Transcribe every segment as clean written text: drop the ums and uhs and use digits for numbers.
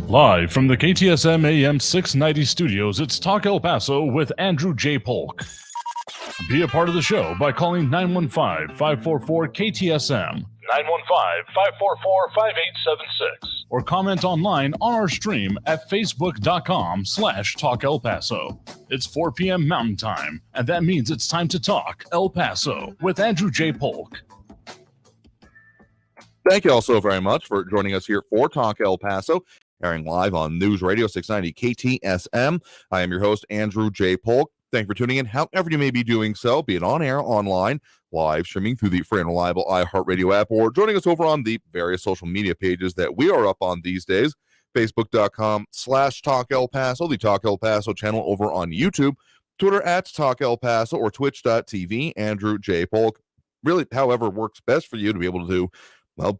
Live from the KTSM AM 690 studios, it's Talk El Paso with Andrew J. Polk. Be a part of the show by calling 915-544-KTSM, 915-544-5876, or comment online on our stream at facebook.com/Talk El Paso. It's 4 p.m. Mountain Time, and that means it's time to talk El Paso with Andrew J. Polk. Thank you all so very much for joining us here for Talk El Paso, airing live on News Radio 690 KTSM. I am your host, Andrew J. Polk. Thank you for tuning in, however you may be doing so, be it on air, online, live streaming through the free and reliable iHeartRadio app, or joining us over on the various social media pages that we are up on these days. Facebook.com/Talk El Paso, the Talk El Paso channel over on YouTube, Twitter at Talk El Paso, or Twitch.tv, Andrew J. Polk. Really, however works best for you to be able to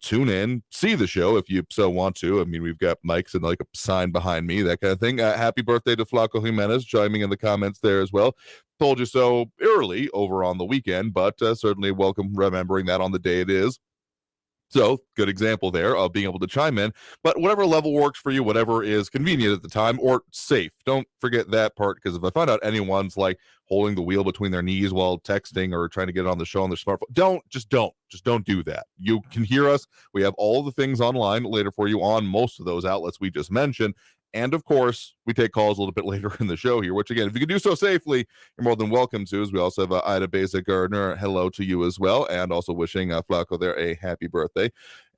tune in, see the show if you so want to. I mean, we've got mics and like a sign behind me, that kind of thing. Happy birthday to Flaco Jimenez, chiming in the comments there as well. Told you so early over on the weekend, but certainly welcome remembering that on the day it is. So, good example there of being able to chime in. But whatever level works for you, whatever is convenient at the time or safe. Don't forget that part, because if I find out anyone's like holding the wheel between their knees while texting or trying to get on the show on their smartphone, don't do that. You can hear us. We have all the things online later for you on most of those outlets we just mentioned. And of course, we take calls a little bit later in the show here, which again, if you can do so safely, you're more than welcome to. As we also have Ida Basic Gardner. Hello to you as well. And also wishing Flaco there a happy birthday.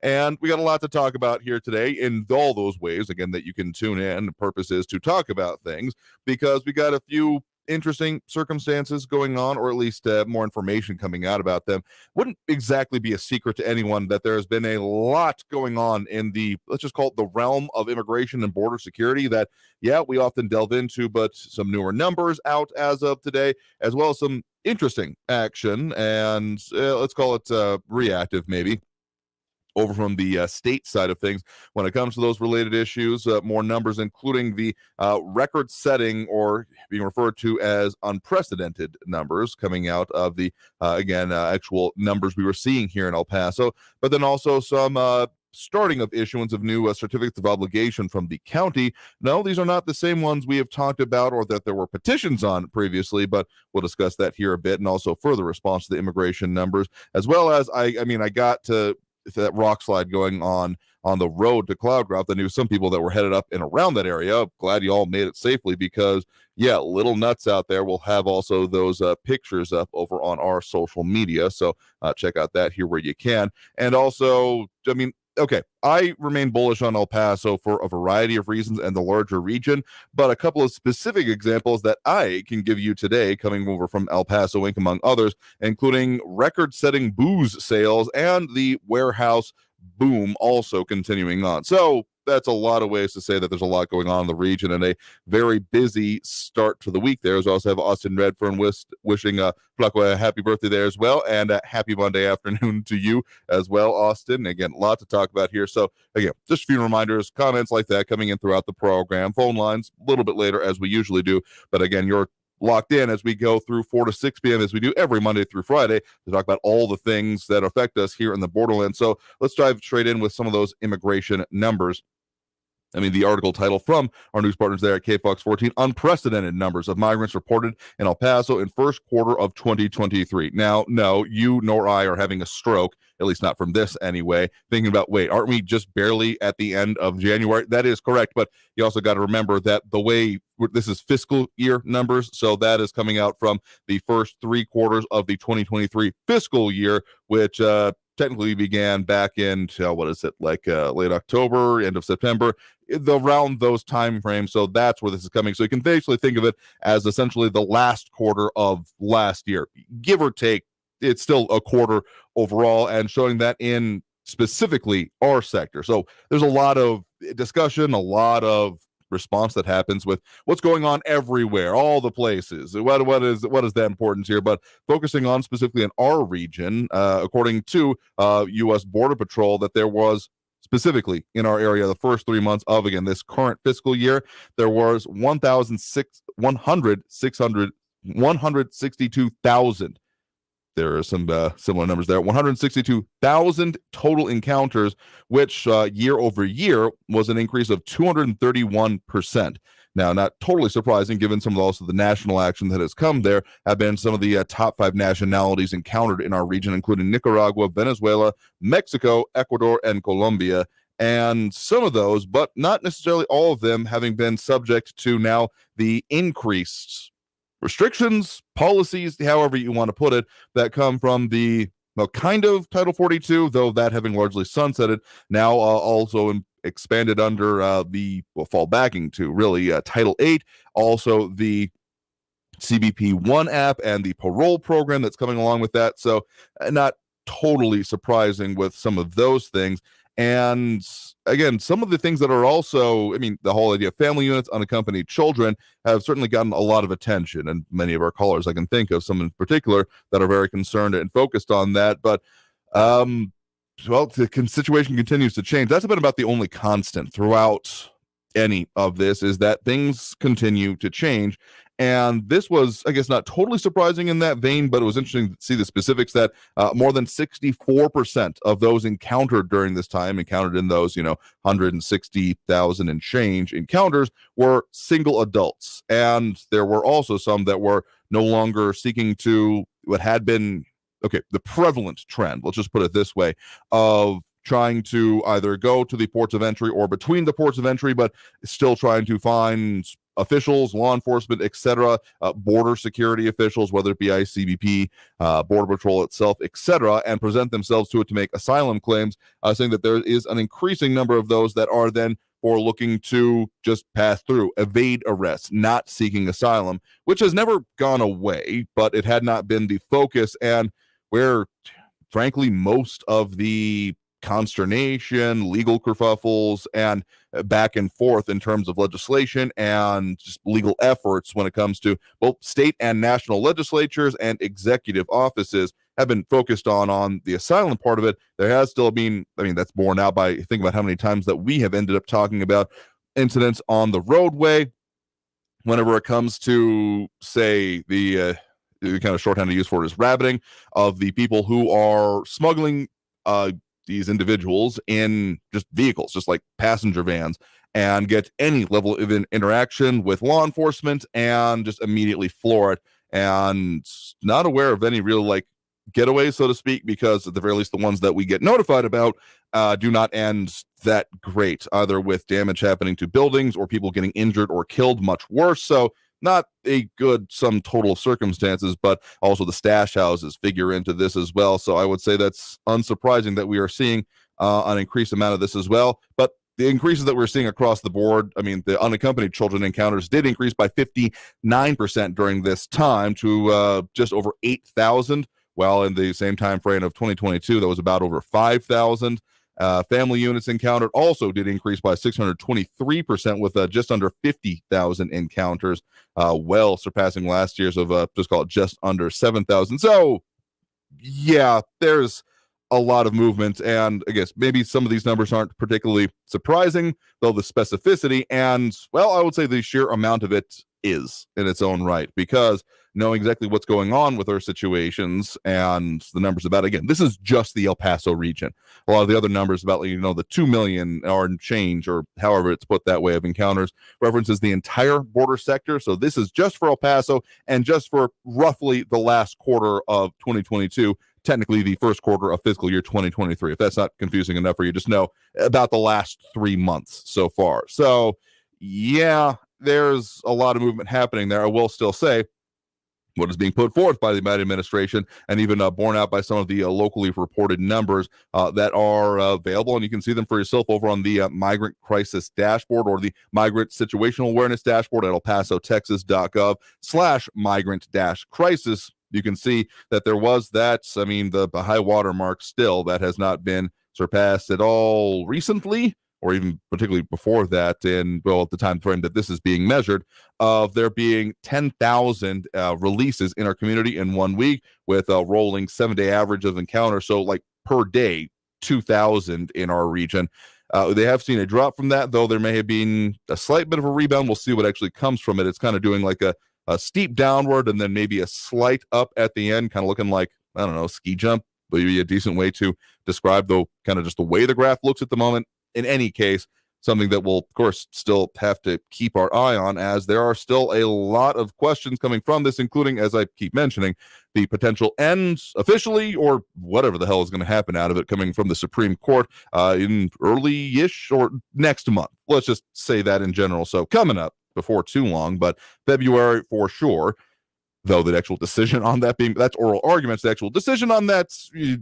And we got a lot to talk about here today in all those ways, again, that you can tune in. The purpose is to talk about things because we got a few interesting circumstances going on, or at least more information coming out about them. Wouldn't exactly be a secret to anyone that there has been a lot going on in the, let's just call it the realm of immigration and border security that, yeah, we often delve into, but some newer numbers out as of today, as well as some interesting action and let's call it reactive maybe, over from the state side of things when it comes to those related issues. More numbers, including the record-setting or being referred to as unprecedented numbers coming out of the, actual numbers we were seeing here in El Paso, but then also some starting of issuance of new certificates of obligation from the county. No, these are not the same ones we have talked about or that there were petitions on previously, but we'll discuss that here a bit, and also further response to the immigration numbers, as well as I got to that rock slide going on the road to Cloudcroft. I knew some people that were headed up and around that area. Glad you all made it safely, because yeah, little nuts out there. We'll have also those pictures up over on our social media, so check out that here where you can. And also, I remain bullish on El Paso for a variety of reasons and the larger region, but a couple of specific examples that I can give you today coming over from El Paso Inc., among others, including record-setting booze sales and the warehouse boom also continuing on. So that's a lot of ways to say that there's a lot going on in the region and a very busy start to the week there. We also have Austin Redfern wishing Flaco a happy birthday there as well, and a happy Monday afternoon to you as well, Austin. Again, a lot to talk about here. So again, just a few reminders, comments like that coming in throughout the program. Phone lines a little bit later as we usually do, but again, you're locked in as we go through 4 to 6 p.m. as we do every Monday through Friday to talk about all the things that affect us here in the Borderland. So let's dive straight in with some of those immigration numbers. The article title from our news partners there at KFOX 14, unprecedented numbers of migrants reported in El Paso in first quarter of 2023. Now, no, you nor I are having a stroke, at least not from this anyway, thinking about, wait, aren't we just barely at the end of January? That is correct, but you also got to remember that the way this is fiscal year numbers, so that is coming out from the first 3 quarters of the 2023 fiscal year, which technically began back in, late October, end of September, around those time frames. So that's where this is coming. So you can basically think of it as essentially the last quarter of last year, give or take. It's still a quarter overall, and showing that in specifically our sector. So there's a lot of discussion, a lot of response that happens with what's going on everywhere, all the places. What is the importance here? But focusing on specifically in our region, according to U.S. Border Patrol, that there was specifically in our area the first 3 months of, again, this current fiscal year, there was 162,000 there are some similar numbers there. 162,000 total encounters, which year over year was an increase of 231%. Now, not totally surprising, given some of also the national action that has come there, have been some of the top 5 nationalities encountered in our region, including Nicaragua, Venezuela, Mexico, Ecuador, and Colombia. And some of those, but not necessarily all of them, having been subject to now the increased restrictions, policies, however you want to put it, that come from the kind of Title 42, though that having largely sunsetted, now also expanded under fall backing to really Title 8, also the CBP One app and the parole program that's coming along with that. So not totally surprising with some of those things. And again, some of the things that are also, I mean, the whole idea of family units, unaccompanied children have certainly gotten a lot of attention. And many of our callers, I can think of some in particular that are very concerned and focused on that. But, well, the situation continues to change. That's been about the only constant throughout any of this, is that things continue to change. And this was, I guess, not totally surprising in that vein, but it was interesting to see the specifics that more than 64% of those encountered during this time, encountered in those, 160,000 and change encounters, were single adults. And there were also some that were no longer seeking to what had been, the prevalent trend, let's just put it this way, of trying to either go to the ports of entry or between the ports of entry, but still trying to find officials, law enforcement, etc., border security officials, whether it be ICBP, Border Patrol itself, etc., and present themselves to it to make asylum claims, saying that there is an increasing number of those that are then or looking to just pass through, evade arrest, not seeking asylum, which has never gone away, but it had not been the focus, and where, frankly, most of the consternation, legal kerfuffles, and back and forth in terms of legislation and just legal efforts when it comes to both state and national legislatures and executive offices have been focused on the asylum part of it. There has still been, that's borne out by think about how many times that we have ended up talking about incidents on the roadway whenever it comes to, say, the kind of shorthand to use for it is rabbiting of the people who are smuggling these individuals in just vehicles, just like passenger vans, and get any level of interaction with law enforcement and just immediately floor it, and not aware of any real getaways, so to speak, because at the very least the ones that we get notified about do not end that great, either with damage happening to buildings or people getting injured or killed, much worse. So not a good sum total of circumstances, but also the stash houses figure into this as well. So I would say that's unsurprising that we are seeing an increased amount of this as well. But the increases that we're seeing across the board, the unaccompanied children encounters did increase by 59% during this time to just over 8,000, while in the same time frame of 2022, that was about over 5,000. Family units encountered also did increase by 623% with just under 50,000 encounters, well surpassing last year's of just under 7,000. So yeah, there's a lot of movement, and I guess maybe some of these numbers aren't particularly surprising, though the specificity and, well, I would say the sheer amount of it is in its own right, because knowing exactly what's going on with our situations and the numbers about, again, this is just the El Paso region. A lot of the other numbers about, the 2 million or change, or however it's put that way, of encounters references the entire border sector. So this is just for El Paso and just for roughly the last quarter of 2022, technically the first quarter of fiscal year 2023. If that's not confusing enough for you, just know about the last 3 months so far. So yeah, there's a lot of movement happening there. I will still say what is being put forth by the Biden administration, and even borne out by some of the locally reported numbers that are available, and you can see them for yourself over on the Migrant Crisis Dashboard, or the Migrant Situational Awareness Dashboard at elpasotexas.gov/migrant-crisis. You can see that there was the high water mark still that has not been surpassed at all recently, or even particularly before that, at the time frame that this is being measured, of there being 10,000 releases in our community in 1 week, with a rolling 7-day average of encounters. So per day, 2,000 in our region. They have seen a drop from that, though there may have been a slight bit of a rebound. We'll see what actually comes from it. It's kind of doing a steep downward and then maybe a slight up at the end, kind of looking like I don't know, ski jump would be a decent way to describe the kind of just the way the graph looks at the moment. In any case, something that we'll, of course, still have to keep our eye on, as there are still a lot of questions coming from this, including, as I keep mentioning, the potential ends officially, or whatever the hell is going to happen out of it, coming from the Supreme Court in early-ish or next month. Let's just say that in general. So coming up before too long, but February for sure. Though the actual decision on that that's oral arguments, the actual decision on that,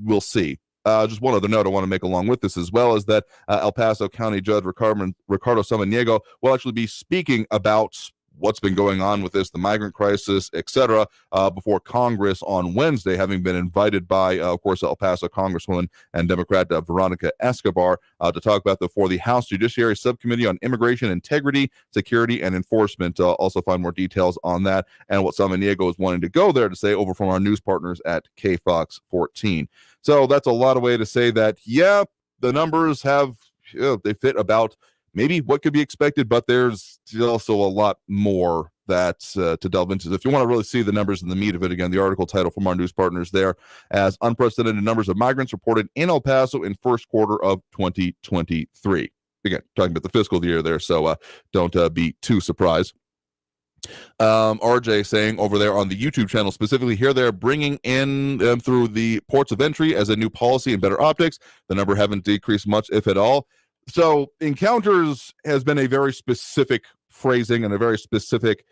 we'll see. Just one other note I want to make along with this as well is that El Paso County Judge Ricardo Samaniego will actually be speaking about what's been going on with this, the migrant crisis, etc., before Congress on Wednesday, having been invited by, of course, El Paso Congresswoman and Democrat Veronica Escobar to talk about for the House Judiciary Subcommittee on Immigration Integrity, Security, and Enforcement. Also find more details on that and what Samaniego is wanting to go there to say over from our news partners at KFOX 14. So that's a lot of way to say that, yeah, the numbers have, they fit about maybe what could be expected, but there's also a lot more that to delve into. If you want to really see the numbers and the meat of it, again, the article title from our news partners there, as unprecedented numbers of migrants reported in El Paso in first quarter of 2023. Again, talking about the fiscal year there, so don't be too surprised. RJ saying over there on the YouTube channel specifically here, they're bringing in through the ports of entry as a new policy and better optics. The number haven't decreased much, if at all. So encounters has been a very specific phrasing and a very specific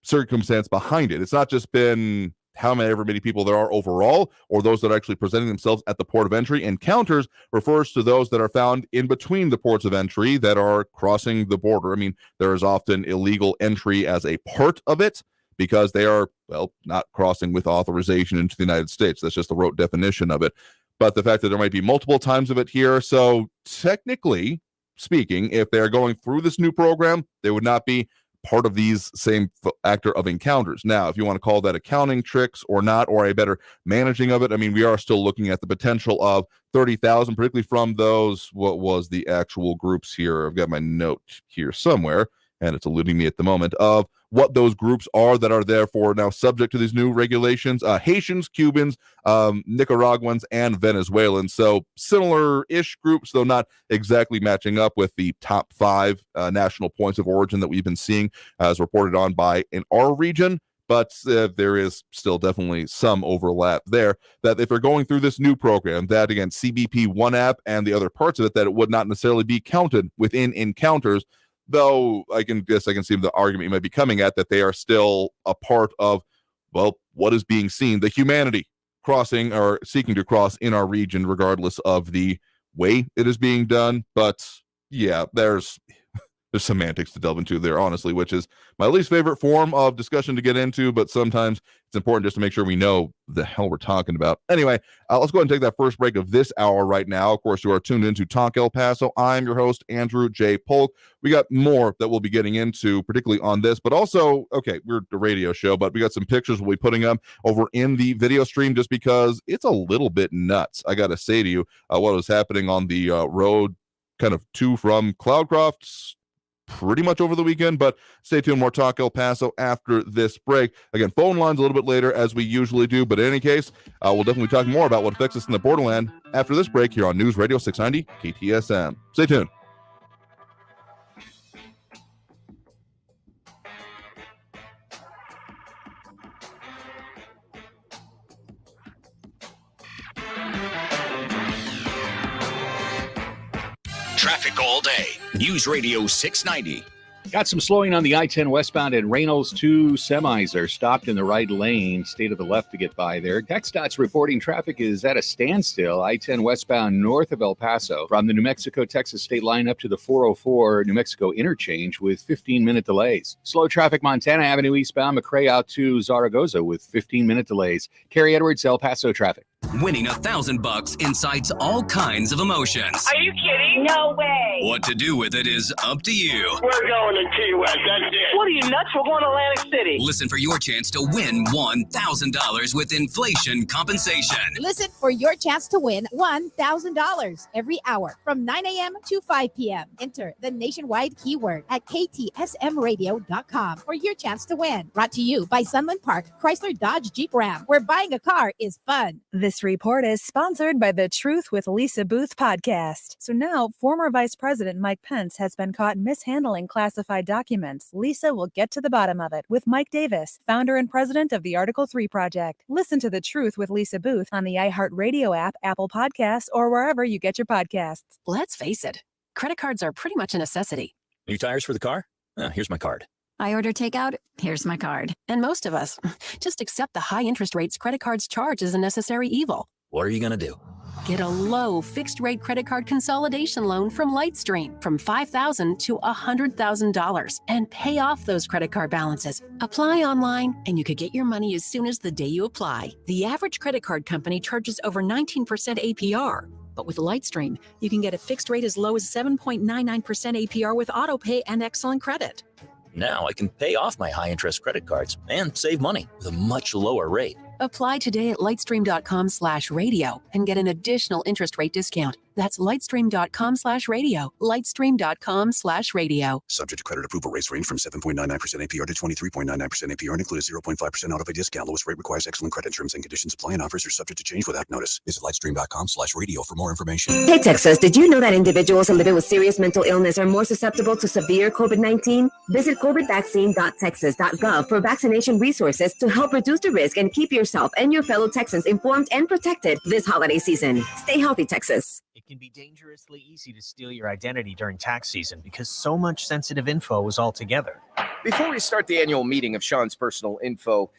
circumstance behind it. It's not just been however many people there are overall, or those that are actually presenting themselves at the port of entry. Encounters refers to those that are found in between the ports of entry that are crossing the border. I mean, there is often illegal entry as a part of it because they are, well, not crossing with authorization into the United States. That's just the rote definition of it. But the fact that there might be multiple times of it here, so technically speaking, if they're going through this new program, they would not be part of these same actor of encounters. Now, if you want to call that accounting tricks or not, or a better managing of it, I mean, we are still looking at the potential of 30,000, particularly from those, what was the actual groups here? I've got my note here somewhere, and it's eluding me at the moment, of what those groups are that are therefore now subject to these new regulations. Haitians, Cubans, Nicaraguans, and Venezuelans. So similar-ish groups, though not exactly matching up with the top 5 national points of origin that we've been seeing as reported on by in our region. But there is still definitely some overlap there, that if they're going through this new program, that, again, CBP One app and the other parts of it, that it would not necessarily be counted within encounters. Though I can see the argument you might be coming at, that they are still a part of, well, what is being seen, the humanity crossing or seeking to cross in our region, regardless of the way it is being done. But yeah, there's semantics to delve into there, honestly, which is my least favorite form of discussion to get into, but sometimes it's important just to make sure we know the hell we're talking about. Anyway, let's go ahead and take that first break of this hour right now. Of course, you are tuned into Talk El Paso. I'm your host, Andrew J. Polk. We got more that we'll be getting into, particularly on this, but also, okay, we're a radio show, but we got some pictures we'll be putting up over in the video stream just because it's a little bit nuts. I got to say to you, what was happening on the road kind of to from Cloudcroft pretty much over the weekend, but stay tuned. More Talk El Paso after this break. Again, phone lines a little bit later as we usually do, but in any case, we'll definitely talk more about what affects us in the Borderland after this break here on News Radio 690 KTSM. Stay tuned. Traffic all day. News Radio 690. Got some slowing on the I-10 westbound at Reynolds. 2 semis are stopped in the right lane. Stay to the left to get by there. TxDOT's reporting traffic is at a standstill. I-10 westbound north of El Paso from the New Mexico-Texas state line up to the 404 New Mexico interchange with 15-minute delays. Slow traffic Montana Avenue eastbound McRae out to Zaragoza with 15-minute delays. Carrie Edwards, El Paso traffic. Winning $1,000 incites all kinds of emotions. Are you kidding? No way. What to do with it is up to you. We're going to Key West, that's it. What are you, nuts? We're going to Atlantic City. Listen for your chance to win $1,000 with inflation compensation. Listen for your chance to win $1,000 every hour from 9 a.m. to 5 p.m. Enter the nationwide keyword at ktsmradio.com for your chance to win. Brought to you by Sunland Park, Chrysler Dodge Jeep Ram, where buying a car is fun. This report is sponsored by the Truth with Lisa Booth podcast. So now, former Vice President Mike Pence has been caught mishandling classified documents. Lisa will get to the bottom of it with Mike Davis, founder and president of the Article 3 Project. Listen to The Truth with Lisa Booth on the iHeartRadio app, Apple Podcasts, or wherever you get your podcasts. Let's face it, credit cards are pretty much a necessity. New tires for the car? Here's my card. I order takeout, here's my card. And most of us just accept the high interest rates credit cards charge as a necessary evil. What are you going to do? Get a low fixed-rate credit card consolidation loan from Lightstream from $5,000 to $100,000 and pay off those credit card balances. Apply online, and you could get your money as soon as the day you apply. The average credit card company charges over 19% APR. But with Lightstream, you can get a fixed rate as low as 7.99% APR with autopay and excellent credit. Now I can pay off my high-interest credit cards and save money with a much lower rate. Apply today at lightstream.com/radio and get an additional interest rate discount. That's lightstream.com/radio. Lightstream.com/radio. Subject to credit approval. Rates range from 7.99% APR to 23.99% APR and include a 0.5% auto pay discount. Lowest rate requires excellent credit. Terms and conditions apply and offers are subject to change without notice. Visit lightstream.com/radio for more information. Hey Texas, did you know that individuals living with serious mental illness are more susceptible to severe COVID-19? Visit covidvaccine.texas.gov for vaccination resources to help reduce the risk and keep yourself and your fellow Texans informed and protected this holiday season. Stay healthy, Texas. It can be dangerously easy to steal your identity during tax season because so much sensitive info is all together. Before we start the annual meeting of Sean's personal info,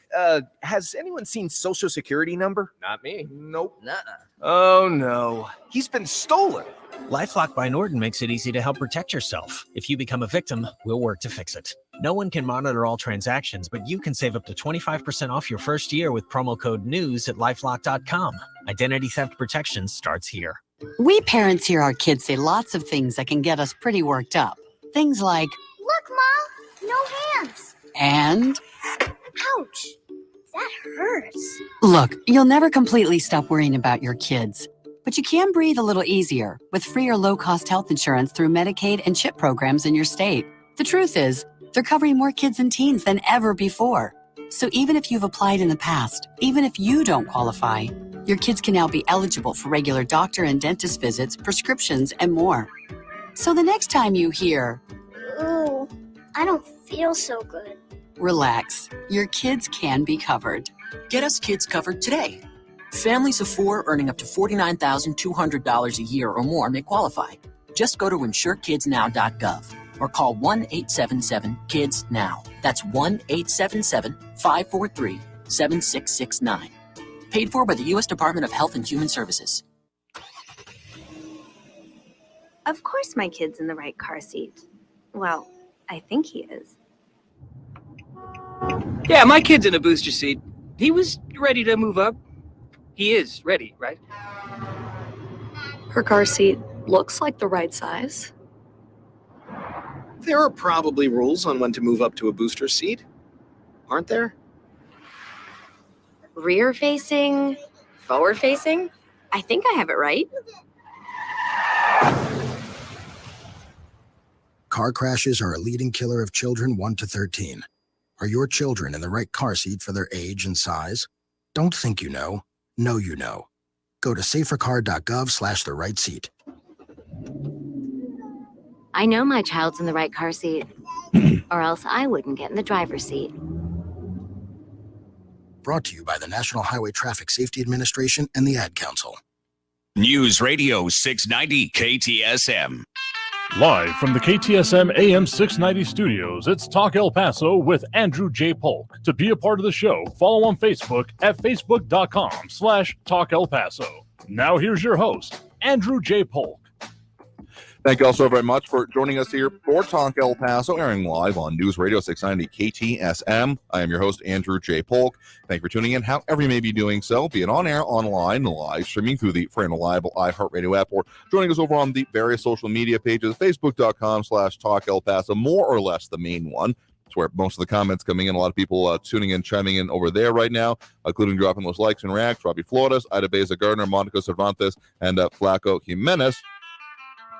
has anyone seen Social Security number? Not me. Nope. Nuh-uh. Oh no, he's been stolen. LifeLock by Norton makes it easy to help protect yourself. If you become a victim, we'll work to fix it. No one can monitor all transactions, but you can save up to 25% off your first year with promo code NEWS at LifeLock.com. Identity theft protection starts here. We parents hear our kids say lots of things that can get us pretty worked up. Things like, "Look, Mom, no hands." And, "Ouch, that hurts." Look, you'll never completely stop worrying about your kids. But you can breathe a little easier with free or low-cost health insurance through Medicaid and CHIP programs in your state. The truth is, they're covering more kids and teens than ever before. So even if you've applied in the past, even if you don't qualify, your kids can now be eligible for regular doctor and dentist visits, prescriptions, and more. So the next time you hear, "Ooh, I don't feel so good," relax. Your kids can be covered. Get us kids covered today. Families of 4 earning up to $49,200 a year or more may qualify. Just go to insurekidsnow.gov or call 1-877-KIDS-NOW. That's 1-877-543-7669. Paid for by the U.S. Department of Health and Human Services. Of course my kid's in the right car seat. Well, I think he is. Yeah, my kid's in a booster seat. He was ready to move up. He is ready, right? Her car seat looks like the right size. There are probably rules on when to move up to a booster seat, aren't there? Rear facing, forward facing. I think I have it right. Car crashes are a leading killer of children 1 to 13. Are your children in the right car seat for their age and size? Don't think you know. Know you know. Go to safercar.gov/the right seat. I know my child's in the right car seat, or else I wouldn't get in the driver's seat. Brought to you by the National Highway Traffic Safety Administration and the Ad Council. News Radio 690 KTSM. Live from the KTSM AM 690 studios, it's Talk El Paso with Andrew J. Polk. To be a part of the show, follow on Facebook at facebook.com/Talk El Paso. Now here's your host, Andrew J. Polk. Thank you all so very much for joining us here for Talk El Paso, airing live on News Radio 690 KTSM. I am your host, Andrew J. Polk. Thank you for tuning in, however you may be doing so, be it on air, online, live streaming through the free and reliable iHeartRadio app, or joining us over on the various social media pages, facebook.com/Talk El Paso, more or less the main one. It's where most of the comments coming in. A lot of people tuning in, chiming in over there right now, including dropping those likes and reacts. Robbie Flores, Ida Beza Gardner, Monica Cervantes, and Flaco Jimenez.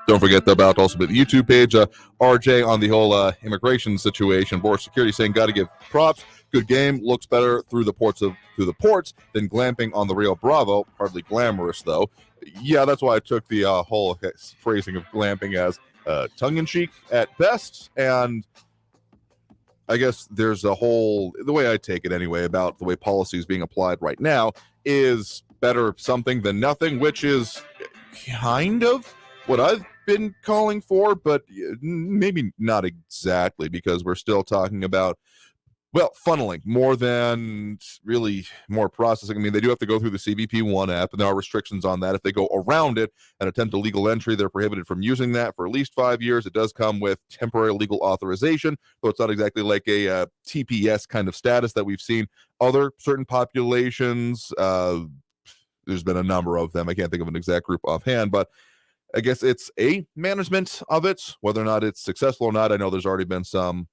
Don't forget about also the YouTube page. RJ on the whole immigration situation, border security, saying got to give props. Good game, looks better through the ports than glamping on the Rio Bravo. Hardly glamorous though. Yeah, that's why I took the whole phrasing of glamping as tongue-in-cheek at best. And I guess there's a whole, the way I take it anyway, about the way policy is being applied right now is better something than nothing, which is kind of what I've been calling for, but maybe not exactly, because we're still talking about, well, funneling more than really more processing. I mean, they do have to go through the CBP-1 app, and there are restrictions on that. If they go around it and attempt illegal entry, they're prohibited from using that for at least 5 years. It does come with temporary legal authorization, though it's not exactly like a TPS kind of status that we've seen other certain populations. There's been a number of them. I can't think of an exact group offhand, but I guess it's a management of it. Whether or not it's successful or not, I know there's already been some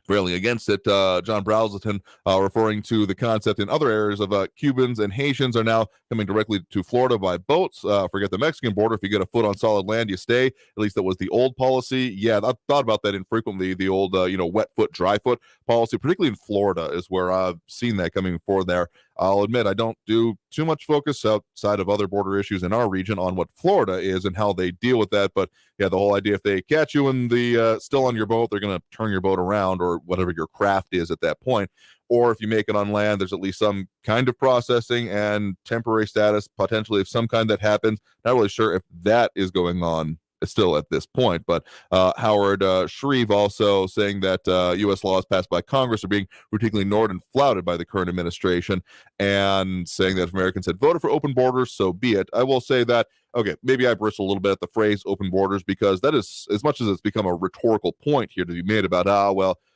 railing against it. John Brazelton referring to the concept in other areas of Cubans and Haitians are now coming directly to Florida by boats. Forget the Mexican border. If you get a foot on solid land, you stay. At least that was the old policy. Yeah, I've thought about that infrequently. The old, wet foot, dry foot policy, particularly in Florida, is where I've seen that coming forward there. I'll admit I don't do too much focus outside of other border issues in our region on what Florida is and how they deal with that. But yeah, the whole idea, if they catch you in the still on your boat, they're going to turn your boat around, or whatever your craft is at that point. Or if you make it on land, there's at least some kind of processing and temporary status, potentially of some kind that happens. Not really sure if that is going on still at this point, but Howard Shreve also saying that U.S. laws passed by Congress are being routinely ignored and flouted by the current administration, and saying that if Americans had voted for open borders, so be it. I will say that, okay, maybe I bristle a little bit at the phrase open borders, because that is, as much as it's become a rhetorical point here to be made about,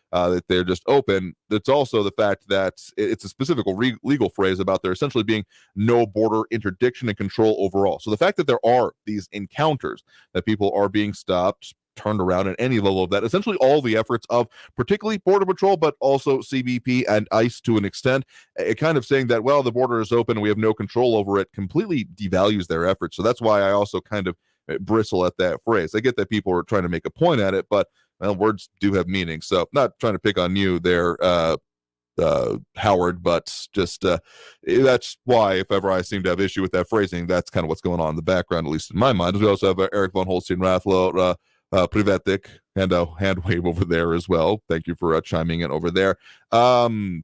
that they're just open, it's also the fact that it's a specific legal phrase about there essentially being no border interdiction and control overall. So the fact that there are these encounters, that people are being stopped, turned around at any level of that, essentially all the efforts of particularly Border Patrol, but also CBP and ICE to an extent, it kind of saying that, well, the border is open and we have no control over it, completely devalues their efforts. So that's why I also kind of bristle at that phrase. I get that people are trying to make a point at it, but well, words do have meaning. So not trying to pick on you there, Howard, but just that's why if ever I seem to have issue with that phrasing, that's kind of what's going on in the background, at least in my mind. We also have Eric von Holstein-Rathlo, Privetic, and a hand wave over there as well. Thank you for chiming in over there. Something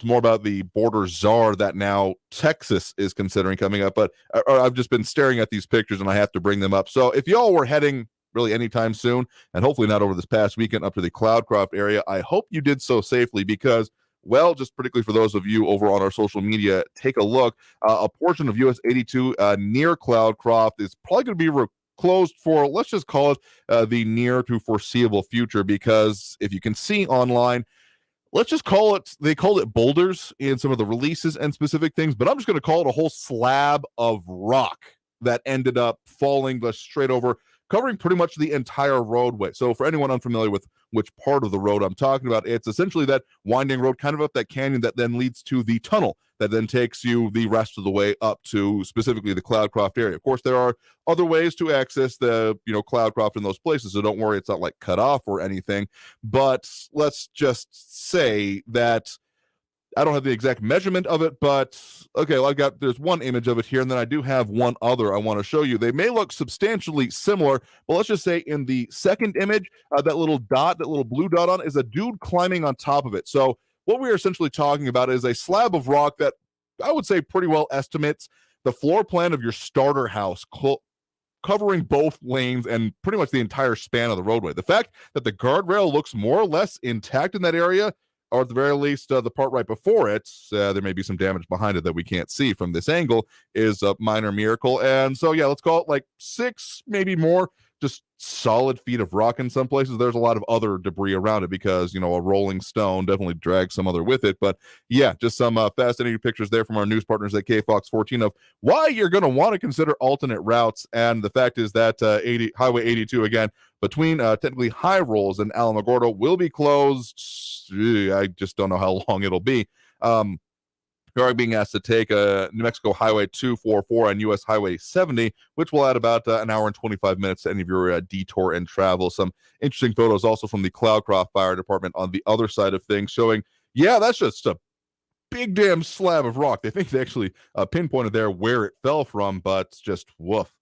more about the border czar that now Texas is considering coming up, but I've just been staring at these pictures and I have to bring them up. So if y'all were heading really anytime soon, and hopefully not over this past weekend, up to the Cloudcroft area, I hope you did so safely, because, well, just particularly for those of you over on our social media, take a look. A portion of US 82 near Cloudcroft is probably going to be closed for, let's just call it the near to foreseeable future, because if you can see online, let's just call it, they called it boulders in some of the releases and specific things, but I'm just going to call it a whole slab of rock that ended up falling straight over, covering pretty much the entire roadway. So for anyone unfamiliar with which part of the road I'm talking about, it's essentially that winding road kind of up that canyon that then leads to the tunnel that then takes you the rest of the way up to specifically the Cloudcroft area. Of course, there are other ways to access the, Cloudcroft in those places, so don't worry, it's not like cut off or anything. But let's just say that I don't have the exact measurement of it, but okay, well, there's one image of it here, and then I do have one other I want to show you. They may look substantially similar, but let's just say in the second image, that little blue dot on is a dude climbing on top of it. So what we're essentially talking about is a slab of rock that I would say pretty well estimates the floor plan of your starter house, covering both lanes and pretty much the entire span of the roadway. The fact that the guardrail looks more or less intact in that area, or at the very least, the part right before it, there may be some damage behind it that we can't see from this angle, is a minor miracle. And so, yeah, let's call it like 6, maybe more, just solid feet of rock in some places. There's a lot of other debris around it because, a rolling stone definitely drags some other with it. But yeah, just some fascinating pictures there from our news partners at KFOX 14 of why you're going to want to consider alternate routes. And the fact is that Highway 82, again, between technically High Rolls and Alamogordo will be closed. I just don't know how long it'll be. You are being asked to take New Mexico Highway 244 and U.S. Highway 70, which will add about an hour and 25 minutes to any of your detour and travel. Some interesting photos also from the Cloudcroft Fire Department on the other side of things showing, yeah, that's just a big damn slab of rock. They think they actually pinpointed there where it fell from, but just woof.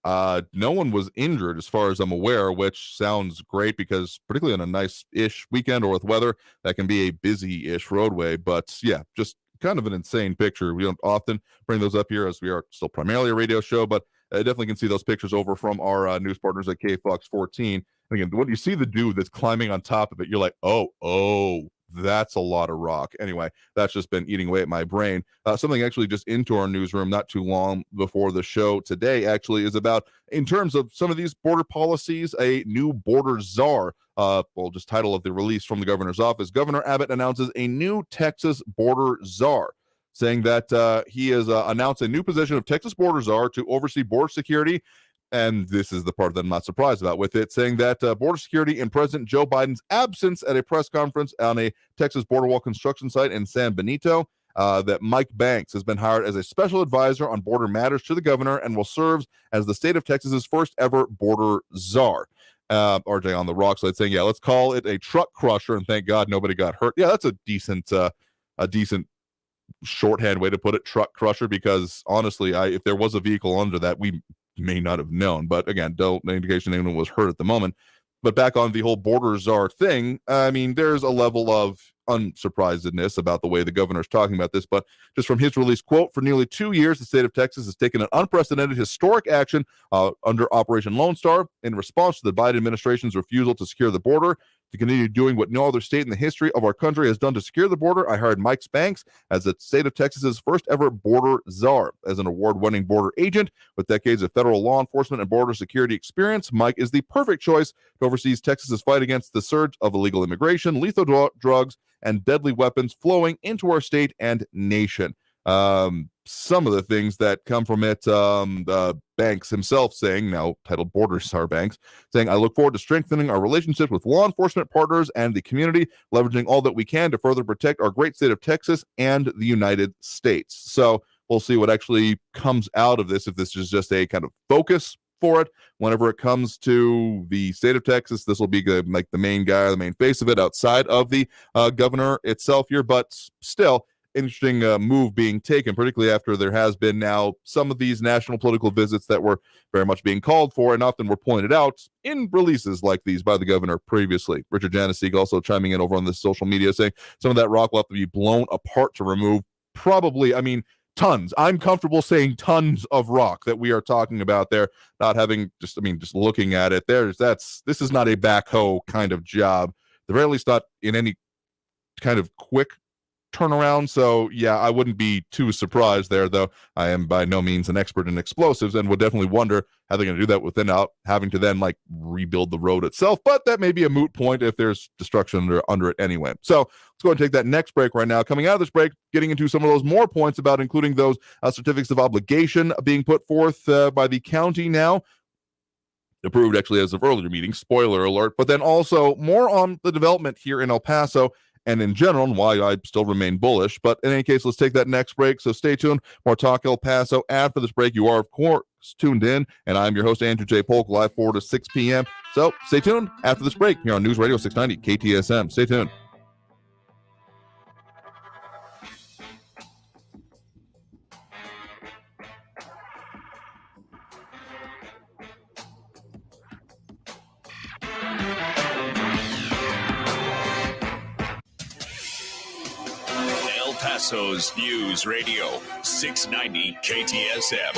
No one was injured as far as I'm aware, which sounds great because particularly on a nice-ish weekend or with weather, that can be a busy-ish roadway. But yeah, just kind of an insane picture. We don't often bring those up here as we are still primarily a radio show, but I definitely can see those pictures over from our news partners at KFOX 14. And again, when you see the dude that's climbing on top of it, you're like, oh, that's a lot of rock. Anyway, that's just been eating away at my brain. Something actually just into our newsroom not too long before the show today actually is about, in terms of some of these border policies, a new border czar. Just title of the release from the governor's office. Governor Abbott announces a new Texas border czar, saying that he has announced a new position of Texas border czar to oversee border security. And this is the part that I'm not surprised about with it, saying that border security in President Joe Biden's absence at a press conference on a Texas border wall construction site in San Benito, that Mike Banks has been hired as a special advisor on border matters to the governor and will serve as the state of Texas's first ever border czar. RJ on the rock side saying, yeah, let's call it a truck crusher, and thank God nobody got hurt. Yeah, that's a decent shorthand way to put it, truck crusher, because honestly, if there was a vehicle under that, we may not have known. But again, no indication anyone was hurt at the moment. But back on the whole border czar thing, I mean, there's a level of unsurprisedness about the way the governor's talking about this, but just from his release quote, for nearly 2 years, the state of Texas has taken an unprecedented historic action under Operation Lone Star in response to the Biden administration's refusal to secure the border. To continue doing what no other state in the history of our country has done to secure the border, I hired Mike Banks as the state of Texas's first ever border czar. As an award-winning border agent with decades of federal law enforcement and border security experience, Mike is the perfect choice to oversee Texas's fight against the surge of illegal immigration, lethal drugs, and deadly weapons flowing into our state and nation. Some of the things that come from it, Banks himself saying, now titled Border Czar Banks, saying, I look forward to strengthening our relationships with law enforcement partners and the community, leveraging all that we can to further protect our great state of Texas and the United States. So we'll see what actually comes out of this, if this is just a kind of focus for it. Whenever it comes to the state of Texas, this will be like the main guy, the main face of it outside of the governor itself here, but still interesting move being taken, particularly after there has been now some of these national political visits that were very much being called for and often were pointed out in releases like these by the governor previously. Richard Janicek also chiming in over on the social media saying some of that rock will have to be blown apart to remove. Probably, I mean, tons. I'm comfortable saying tons of rock that we are talking about there, not having just looking at it, this is not a backhoe kind of job. At the very least, not in any kind of quick turnaround. So yeah, I wouldn't be too surprised there, though I am by no means an expert in explosives and would definitely wonder how they're going to do that without having to then like rebuild the road itself. But that may be a moot point if there's destruction under it anyway. So let's go and take that next break right now. Coming out of this break, getting into some of those more points about including those certificates of obligation being put forth by the county now. Approved actually as of earlier meeting, spoiler alert, but then also more on the development here in El Paso and in general, and why I still remain bullish. But in any case, let's take that next break. So stay tuned. More Talk El Paso after this break. You are, of course, tuned in, and I'm your host, Andrew J. Polk, live 4 to 6 p.m. So stay tuned after this break here on News Radio 690 KTSM. Stay tuned. El Paso's News Radio 690 KTSM.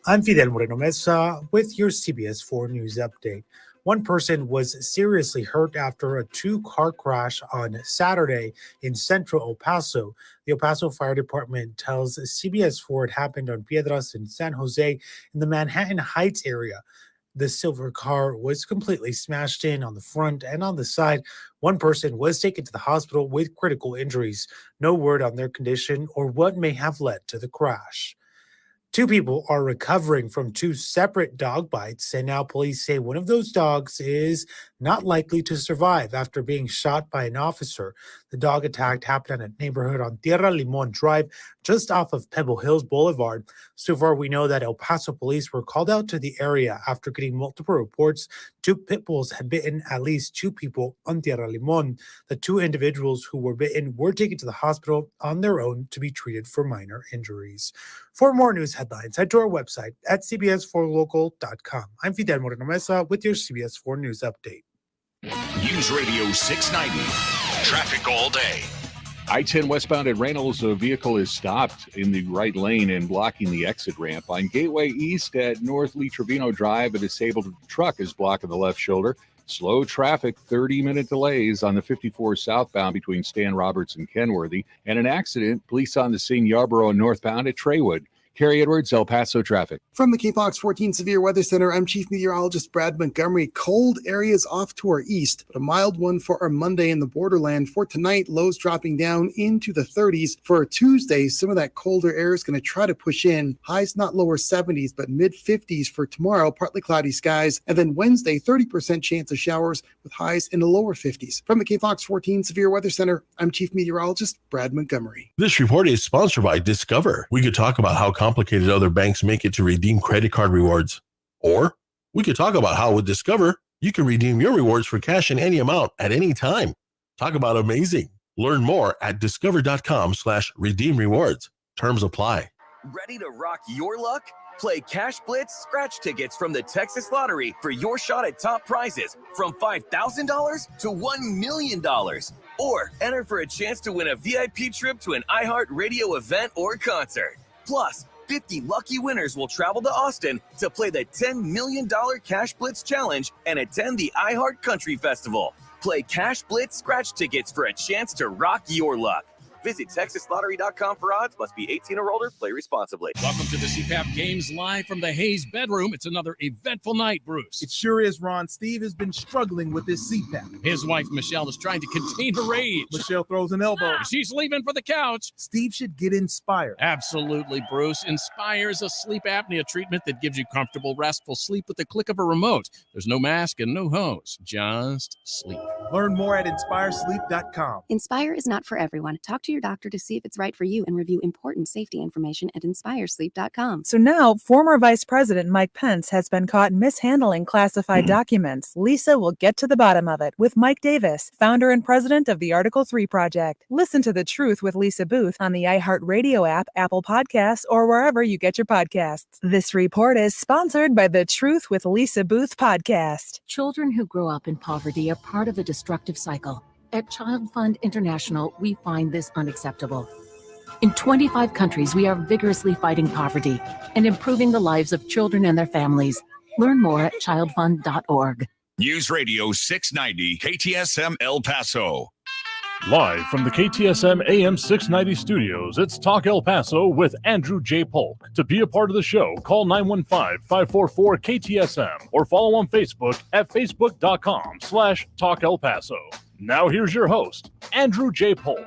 I'm Fidel Moreno Mesa with your CBS 4 News Update. One person was seriously hurt after a two-car crash on Saturday in central El Paso. The El Paso Fire Department tells CBS 4 it happened on Piedras in San Jose in the Manhattan Heights area. The silver car was completely smashed in on the front and on the side. One person was taken to the hospital with critical injuries. No word on their condition or what may have led to the crash. Two people are recovering from two separate dog bites, and now police say one of those dogs is not likely to survive after being shot by an officer. The dog attack happened in a neighborhood on Tierra Limon Drive, just off of Pebble Hills Boulevard. So far, we know that El Paso police were called out to the area after getting multiple reports. Two pit bulls had bitten at least two people on Tierra Limon. The two individuals who were bitten were taken to the hospital on their own to be treated for minor injuries. For more news headlines, head to our website at cbs4local.com. I'm Fidel Moreno Mesa with your CBS 4 News Update. News Radio 690. Traffic all day. I-10 westbound at Reynolds, a vehicle is stopped in the right lane and blocking the exit ramp. On Gateway East at North Lee Trevino Drive, a disabled truck is blocking the left shoulder. Slow traffic, 30-minute delays on the 54 southbound between Stan Roberts and Kenworthy. And an accident, police on the scene, Yarborough northbound at Treywood. Kerry Edwards, El Paso traffic. From the KFOX 14 Severe Weather Center, I'm Chief Meteorologist Brad Montgomery. Cold areas off to our east, but a mild one for our Monday in the borderland. For tonight, lows dropping down into the 30s. For our Tuesday, some of that colder air is going to try to push in. Highs not lower 70s, but mid 50s for tomorrow, partly cloudy skies. And then Wednesday, 30% chance of showers with highs in the lower 50s. From the KFOX 14 Severe Weather Center, I'm Chief Meteorologist Brad Montgomery. This report is sponsored by Discover. We could talk about how complicated other banks make it to redeem credit card rewards. Or we could talk about how with Discover, you can redeem your rewards for cash in any amount at any time. Talk about amazing. Learn more at discover.com/redeem rewards. Terms apply. Ready to rock your luck? Play Cash Blitz scratch tickets from the Texas Lottery for your shot at top prizes from $5,000 to $1 million. Or enter for a chance to win a VIP trip to an iHeartRadio event or concert. Plus, 50 lucky winners will travel to Austin to play the $10 million Cash Blitz Challenge and attend the iHeart Country Festival. Play Cash Blitz scratch tickets for a chance to rock your luck. Visit TexasLottery.com for odds. Must be 18 or older. Play responsibly. Welcome to the CPAP Games live from the Hayes bedroom. It's another eventful night, Bruce. It sure is, Ron. Steve has been struggling with his CPAP. His wife, Michelle, is trying to contain her rage. Michelle throws an elbow. She's leaving for the couch. Steve should get Inspire. Absolutely, Bruce. Inspire is a sleep apnea treatment that gives you comfortable, restful sleep with the click of a remote. There's no mask and no hose. Just sleep. Learn more at InspireSleep.com. Inspire is not for everyone. Talk to your doctor to see if it's right for you and review important safety information at InspireSleep.com. So now, former Vice President Mike Pence has been caught mishandling classified documents. Lisa will get to the bottom of it with Mike Davis, founder and president of the Article 3 Project. Listen to The Truth with Lisa Booth on the iHeartRadio app, Apple Podcasts, or wherever you get your podcasts. This report is sponsored by the Truth with Lisa Booth podcast. Children who grow up in poverty are part of a destructive cycle. At Child Fund International, we find this unacceptable. In 25 countries, we are vigorously fighting poverty and improving the lives of children and their families. Learn more at childfund.org. News Radio 690 KTSM El Paso. Live from the KTSM AM 690 studios, it's Talk El Paso with Andrew J. Polk. To be a part of the show, call 915-544-KTSM or follow on Facebook at facebook.com/Talk El Paso. Now here's your host, Andrew J. Polk.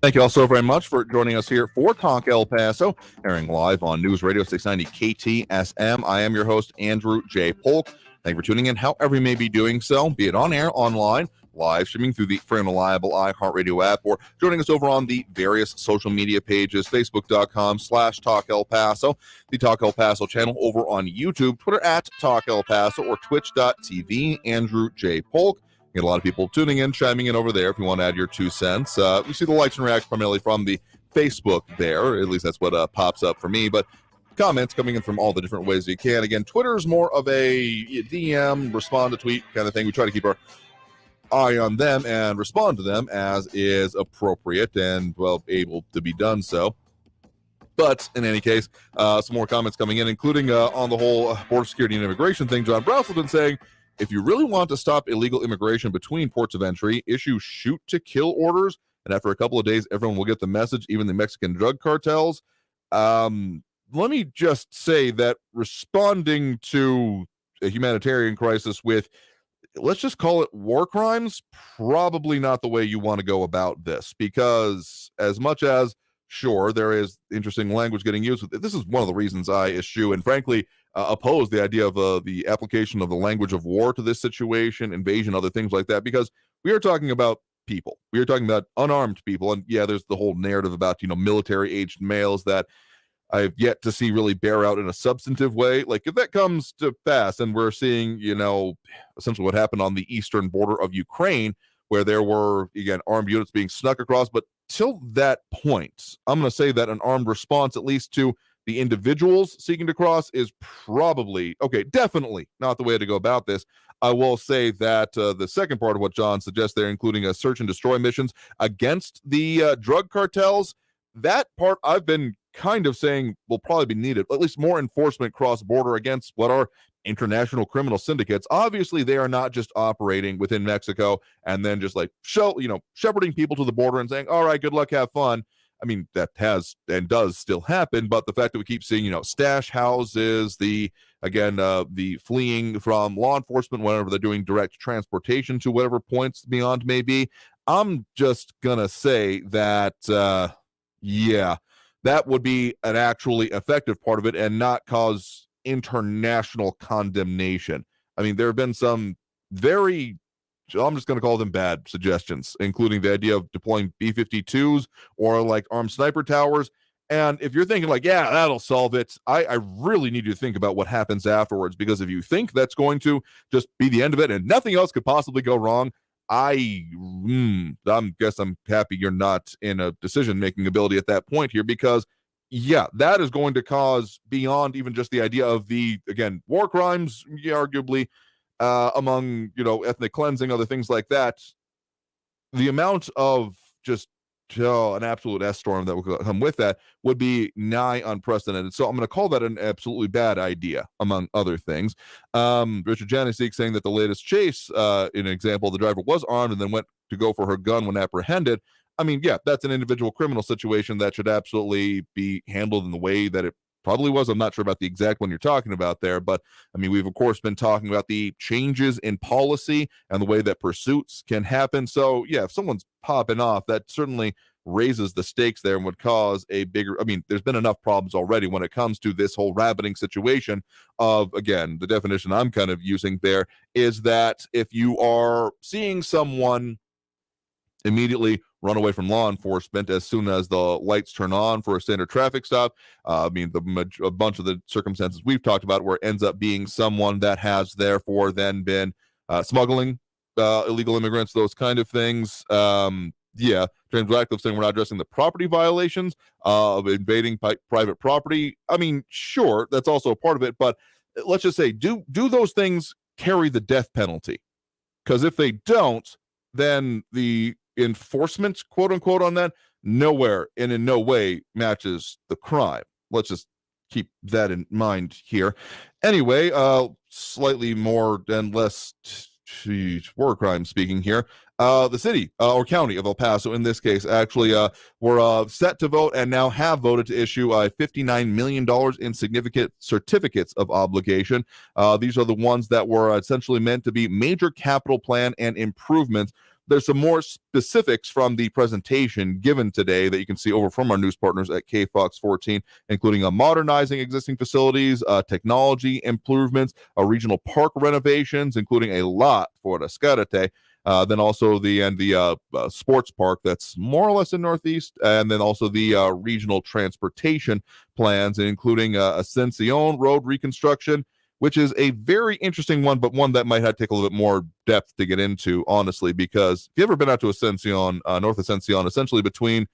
Thank you all so very much for joining us here for Talk El Paso, airing live on News Radio 690 KTSM. I am your host, Andrew J. Polk. Thank you for tuning in, however you may be doing so, be it on air, online, live streaming through the free and reliable iHeartRadio app, or joining us over on the various social media pages, facebook.com/Talk El Paso, the Talk El Paso channel over on YouTube, Twitter at Talk El Paso, or twitch.tv, Andrew J. Polk. Get a lot of people tuning in, chiming in over there if you want to add your 2 cents. We see the likes and reacts primarily from the Facebook there. At least that's what pops up for me. But comments coming in from all the different ways you can. Again, Twitter is more of a DM, respond to tweet kind of thing. We try to keep our eye on them and respond to them as is appropriate and, well, able to be done so. But in any case, some more comments coming in, including on the whole border security and immigration thing. John Brousselton saying, if you really want to stop illegal immigration between ports of entry, issue shoot-to-kill orders, and after a couple of days, everyone will get the message, even the Mexican drug cartels. Let me just say that responding to a humanitarian crisis with, let's just call it war crimes, probably not the way you want to go about this, because as much as sure, there is interesting language getting used. This is one of the reasons I eschew and frankly oppose the idea of the application of the language of war to this situation, invasion, other things like that, because we are talking about people. We are talking about unarmed people. And yeah, there's the whole narrative about, military-aged males that I've yet to see really bear out in a substantive way. Like, if that comes to pass and we're seeing, essentially what happened on the eastern border of Ukraine, where there were, again, armed units being snuck across, but till that point, I'm going to say that an armed response, at least to the individuals seeking to cross, is probably, definitely not the way to go about this. I will say that the second part of what John suggests there, including search and destroy missions against the drug cartels, that part I've been kind of saying will probably be needed, at least more enforcement cross-border against what are international criminal syndicates. Obviously, they are not just operating within Mexico and then just like shepherding people to the border and saying, all right, good luck, have fun. I mean, that has and does still happen, but the fact that we keep seeing, stash houses, the fleeing from law enforcement whenever they're doing direct transportation to whatever points beyond may be, I'm just gonna say that, that would be an actually effective part of it and not cause international condemnation. I mean, there have been some very, I'm just going to call them bad suggestions, including the idea of deploying B-52s or like armed sniper towers. And if you're thinking like, yeah, that'll solve it, I really need you to think about what happens afterwards, because if you think that's going to just be the end of it and nothing else could possibly go wrong, I guess I'm happy you're not in a decision-making ability at that point here, because yeah, that is going to cause, beyond even just the idea of the, again, war crimes, arguably, among, ethnic cleansing, other things like that, the amount of just an absolute S-storm that will come with that would be nigh unprecedented. So I'm going to call that an absolutely bad idea, among other things. Richard Janicek saying that the latest chase, in an example, the driver was armed and then went to go for her gun when apprehended. I mean, yeah, that's an individual criminal situation that should absolutely be handled in the way that it probably was. I'm not sure about the exact one you're talking about there, but I mean, we've of course been talking about the changes in policy and the way that pursuits can happen. So yeah, if someone's popping off, that certainly raises the stakes there and would cause a bigger, I mean, there's been enough problems already when it comes to this whole rabbiting situation of, again, the definition I'm kind of using there is that if you are seeing someone immediately run away from law enforcement as soon as the lights turn on for a standard traffic stop. I mean, a bunch of the circumstances we've talked about where it ends up being someone that has therefore then been smuggling illegal immigrants, those kind of things. James Radcliffe saying we're not addressing the property violations of invading private property. I mean, sure, that's also a part of it, but let's just say, do those things carry the death penalty? Because if they don't, then the enforcement, quote unquote, on that nowhere and in no way matches the crime. Let's just keep that in mind here. Anyway, slightly more and less war crime speaking here. The city or county of El Paso, in this case, actually were set to vote and now have voted to issue $59 million in significant certificates of obligation. These are the ones that were essentially meant to be major capital plan and improvements. There's some more specifics from the presentation given today that you can see over from our news partners at KFOX 14, including modernizing existing facilities, technology improvements, regional park renovations, including a lot for the Escarate, then also the sports park that's more or less in Northeast, and then also the regional transportation plans, including Ascension Road reconstruction, which is a very interesting one, but one that might have to take a little bit more depth to get into, honestly, because if you've ever been out to Ascension, North Ascension, essentially between,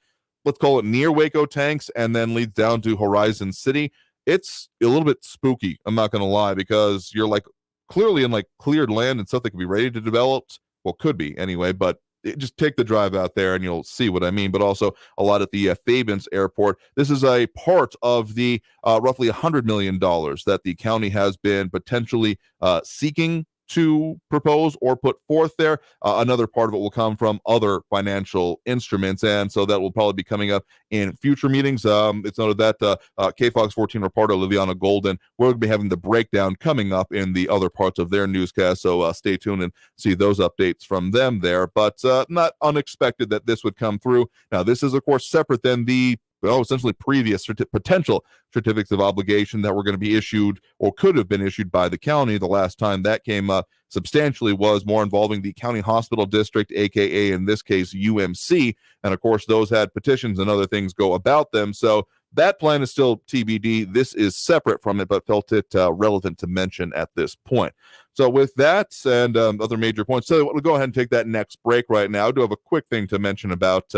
let's call it near Waco Tanks and then leads down to Horizon City, it's a little bit spooky, I'm not going to lie, because you're like clearly in like cleared land and stuff that could be ready to develop. Well, could be anyway, but just take the drive out there and you'll see what I mean, but also a lot at the Fabens Airport. This is a part of the roughly $100 million that the county has been potentially seeking to propose or put forth there. Another part of it will come from other financial instruments, and so that will probably be coming up in future meetings. It's noted that KFOX 14 reporter Liviana Golden will be having the breakdown coming up in the other parts of their newscast, so stay tuned and see those updates from them there. But not unexpected that this would come through. Now, this is, of course, separate than the essentially previous potential certificates of obligation that were going to be issued or could have been issued by the county. The last time that came up substantially was more involving the county hospital district, aka in this case UMC, and of course those had petitions and other things go about them. So that plan is still TBD. This is separate from it, but felt it relevant to mention at this point. So with that and other major points, so we'll go ahead and take that next break right now. I do have a quick thing to mention about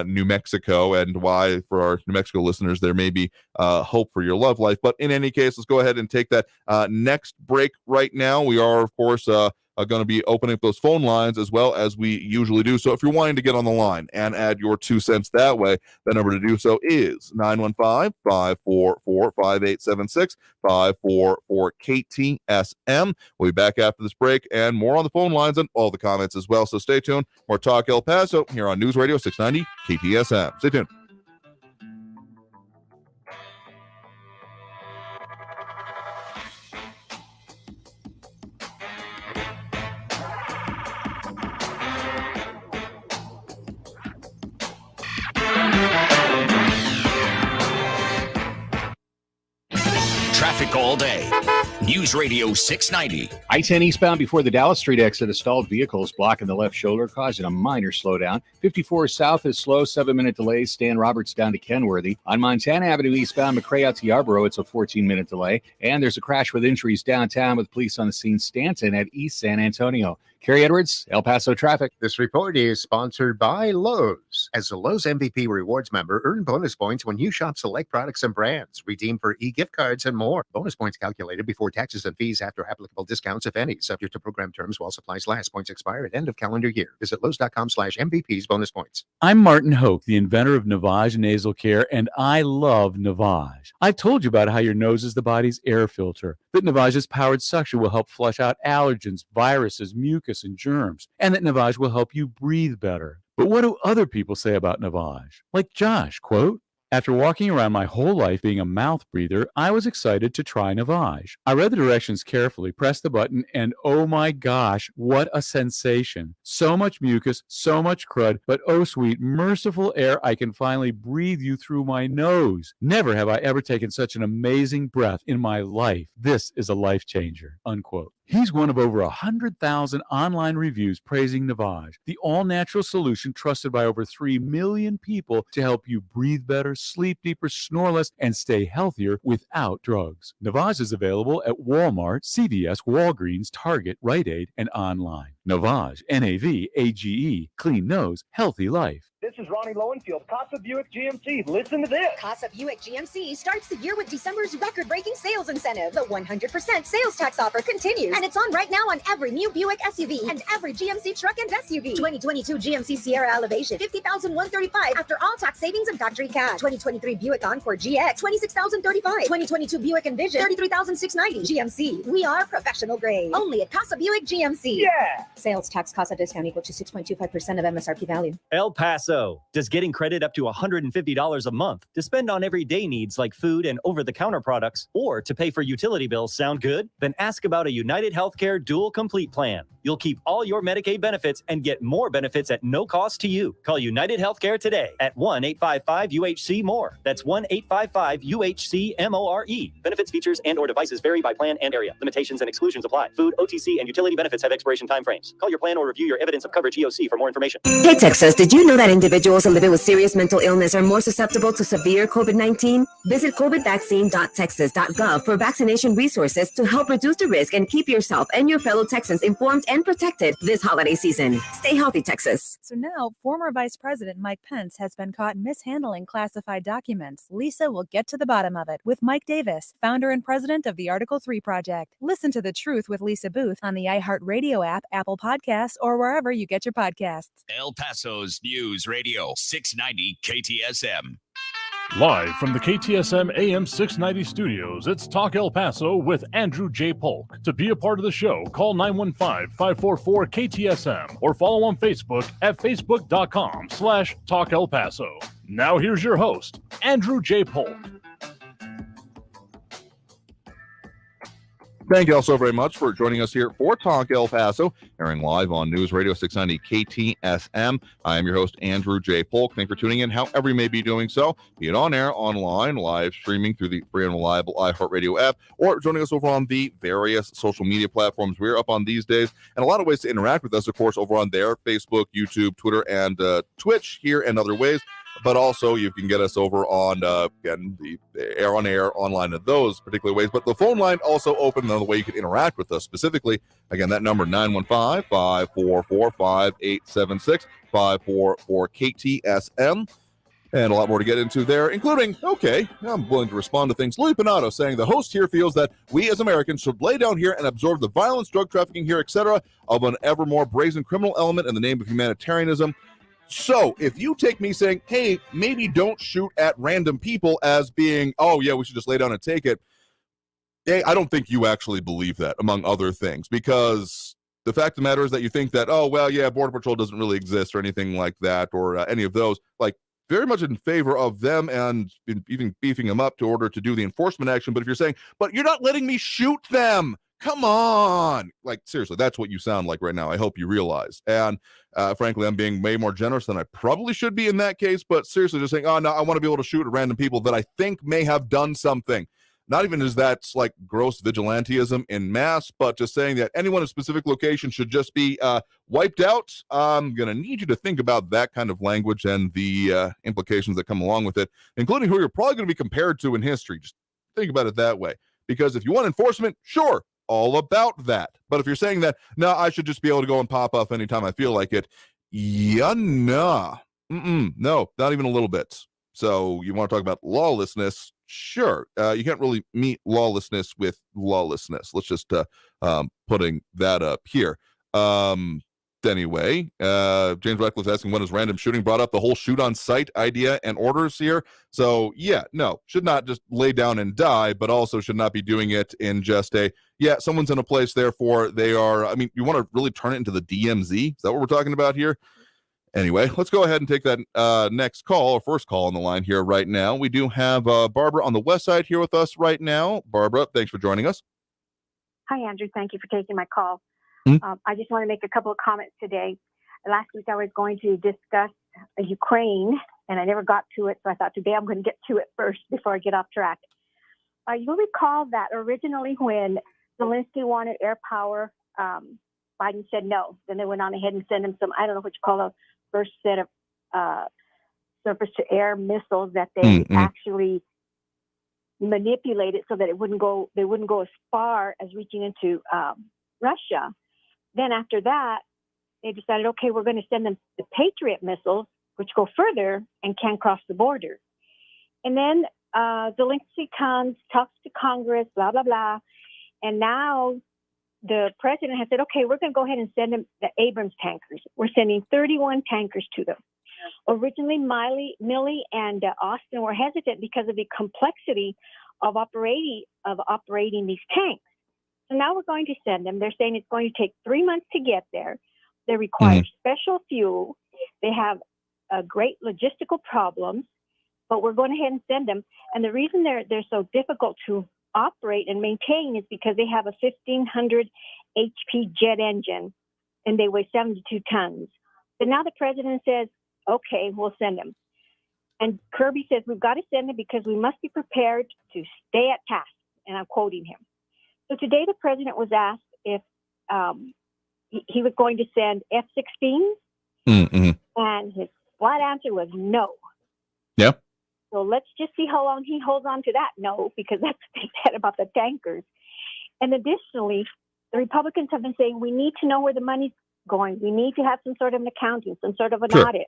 New Mexico and why, for our New Mexico listeners, there may be hope for your love life. But in any case, let's go ahead and take that next break right now. We are, of course, going to be opening up those phone lines as well as we usually do. So if you're wanting to get on the line and add your 2 cents that way, the number to do so is 915-544-5876, 544-KTSM. We'll be back after this break and more on the phone lines and all the comments as well. So stay tuned. More Talk El Paso here on News Radio 690 KTSM. Stay tuned. Traffic all day. News Radio 690. I-10 eastbound before the Dallas Street exit, a stalled vehicle is blocking the left shoulder, causing a minor slowdown. 54 south is slow, 7-minute delay. Stan Roberts down to Kenworthy. On Montana Avenue eastbound, McRae out to Yarborough, it's a 14-minute delay. And there's a crash with injuries downtown with police on the scene. Stanton at East San Antonio. Kerry Edwards, El Paso Traffic. This report is sponsored by Lowe's. As a Lowe's MVP Rewards member, earn bonus points when you shop select products and brands. Redeem for e-gift cards and more. Bonus points calculated before taxes and fees after applicable discounts, if any. Subject to program terms while supplies last. Points expire at end of calendar year. Visit Lowe's.com/MVPs bonus points. I'm Martin Hoke, the inventor of Navage Nasal Care, and I love Navage. I've told you about how your nose is the body's air filter, that Navage's powered suction will help flush out allergens, viruses, mucus, and germs, and that Navage will help you breathe better. But what do other people say about Navage? Like Josh, quote, "After walking around my whole life being a mouth breather, I was excited to try Navage. I read the directions carefully, pressed the button, and oh my gosh, what a sensation. So much mucus, so much crud, but oh sweet, merciful air, I can finally breathe you through my nose. Never have I ever taken such an amazing breath in my life. This is a life changer," unquote. He's one of over 100,000 online reviews praising Navage, the all-natural solution trusted by over 3 million people to help you breathe better, sleep deeper, snore less, and stay healthier without drugs. Navage is available at Walmart, CVS, Walgreens, Target, Rite Aid, and online. Navage, Navage, clean nose, healthy life. This is Ronnie Lowenfield, Casa Buick GMC. Listen to this. Casa Buick GMC starts the year with December's record-breaking sales incentive. The 100% sales tax offer continues, and it's on right now on every new Buick SUV and every GMC truck and SUV. 2022 GMC Sierra Elevation, $50,135 after all tax savings and factory cash. 2023 Buick Encore GX, $26,035. 2022 Buick Envision, $33,690. GMC, we are professional grade. Only at Casa Buick GMC. Yeah. Sales tax Casa discount equal to 6.25% of MSRP value. El Paso. Does getting credit up to $150 a month to spend on everyday needs like food and over-the-counter products or to pay for utility bills sound good? Then ask about a United Healthcare Dual Complete Plan. You'll keep all your Medicaid benefits and get more benefits at no cost to you. Call United Healthcare today at 1-855-UHC-MORE. That's 1-855-UHC-MORE. Benefits, features, and or devices vary by plan and area. Limitations and exclusions apply. Food, OTC, and utility benefits have expiration time frames. Call your plan or review your evidence of coverage EOC for more information. Hey Texas, did you know that individuals living with serious mental illness are more susceptible to severe COVID-19? Visit covidvaccine.texas.gov for vaccination resources to help reduce the risk and keep yourself and your fellow Texans informed and protected this holiday season. Stay healthy, Texas. So now, former Vice President Mike Pence has been caught mishandling classified documents. Lisa will get to the bottom of it with Mike Davis, founder and president of the Article 3 Project. Listen to The Truth with Lisa Booth on the iHeartRadio app, Apple Podcasts, or wherever you get your podcasts. El Paso's News Radio 690 KTSM. Live from the KTSM AM 690 studios, it's Talk El Paso with Andrew J. Polk. To be a part of the show, call 915-544-KTSM or follow on Facebook at facebook.com/Talk El Paso. Now here's your host, Andrew J. Polk. Thank you all so very much for joining us here for Talk El Paso, airing live on News Radio 690 KTSM. I am your host, Andrew J. Polk. Thanks for tuning in, however you may be doing so, be it on air, online, live streaming through the free and reliable iHeartRadio app, or joining us over on the various social media platforms we're up on these days. And a lot of ways to interact with us, of course, over on there, Facebook, YouTube, Twitter, and Twitch here and other ways. But also, you can get us over on, again, the air online in those particular ways. But the phone line also open, another way you can interact with us specifically. Again, that number, 915-544-5876, 544-KTSM. And a lot more to get into there, including, okay, I'm willing to respond to things. Louis Pinato saying the host here feels that we as Americans should lay down here and absorb the violence, drug trafficking here, etc., of an ever more brazen criminal element in the name of humanitarianism. So if you take me saying, hey, maybe don't shoot at random people as being, oh, yeah, we should just lay down and take it. Hey, I don't think you actually believe that, among other things, because the fact of the matter is that you think that, oh, well, yeah, Border Patrol doesn't really exist or anything like that, or any of those, like, very much in favor of them and even beefing them up to order to do the enforcement action. But if you're saying, but you're not letting me shoot them, come on. Like, seriously, that's what you sound like right now. I hope you realize. And frankly, I'm being way more generous than I probably should be in that case. But seriously, just saying, oh, no, I want to be able to shoot at random people that I think may have done something. Not even as that's like gross vigilantism in mass, but just saying that anyone in a specific location should just be wiped out. I'm going to need you to think about that kind of language and the implications that come along with it, including who you're probably going to be compared to in history. Just think about it that way. Because if you want enforcement, sure, all about that. But if you're saying that, no, I should just be able to go and pop off anytime I feel like it, yeah, nah. No, not even a little bit. So you want to talk about lawlessness? Sure. You can't really meet lawlessness with lawlessness. Let's just putting that up here. Anyway, James Radcliffe asking, when is random shooting brought up? The whole shoot on sight idea and orders here. So yeah, no, should not just lay down and die, but also should not be doing it in just a, yeah, someone's in a place, therefore they are, I mean, you want to really turn it into the DMZ? Is that what we're talking about here? Anyway, let's go ahead and take that next call, or first call on the line here right now. We do have Barbara on the west side here with us right now. Barbara, thanks for joining us. Hi, Andrew. Thank you for taking my call. I just want to make a couple of comments today. Last week I was going to discuss Ukraine, and I never got to it, so I thought today I'm going to get to it first before I get off track. You'll recall that originally when Zelensky wanted air power, Biden said no. Then they went on ahead and sent him some, I don't know what you call a first set of surface-to-air missiles that they actually manipulated so that they wouldn't go as far as reaching into Russia. Then after that, they decided, okay, we're going to send them the Patriot missiles, which go further and can cross the border. And then Zelensky comes, talks to Congress, blah, blah, blah. And now the president has said, okay, we're going to go ahead and send them the Abrams tankers. We're sending 31 tankers to them. Originally, Milley and Austin were hesitant because of the complexity of operating these tanks. So now we're going to send them. They're saying it's going to take 3 months to get there. They require special fuel. They have great logistical problems, but we're going ahead and send them. And the reason they're so difficult to operate and maintain is because they have a 1,500 HP jet engine, and they weigh 72 tons. So now the president says, okay, we'll send them. And Kirby says, we've got to send them because we must be prepared to stay at task. And I'm quoting him. So today the president was asked if he was going to send F-16s, and his flat answer was no. Yeah. So let's just see how long he holds on to that no, because that's what they said about the tankers. And additionally, the Republicans have been saying we need to know where the money's going. We need to have some sort of an accounting, some sort of an audit.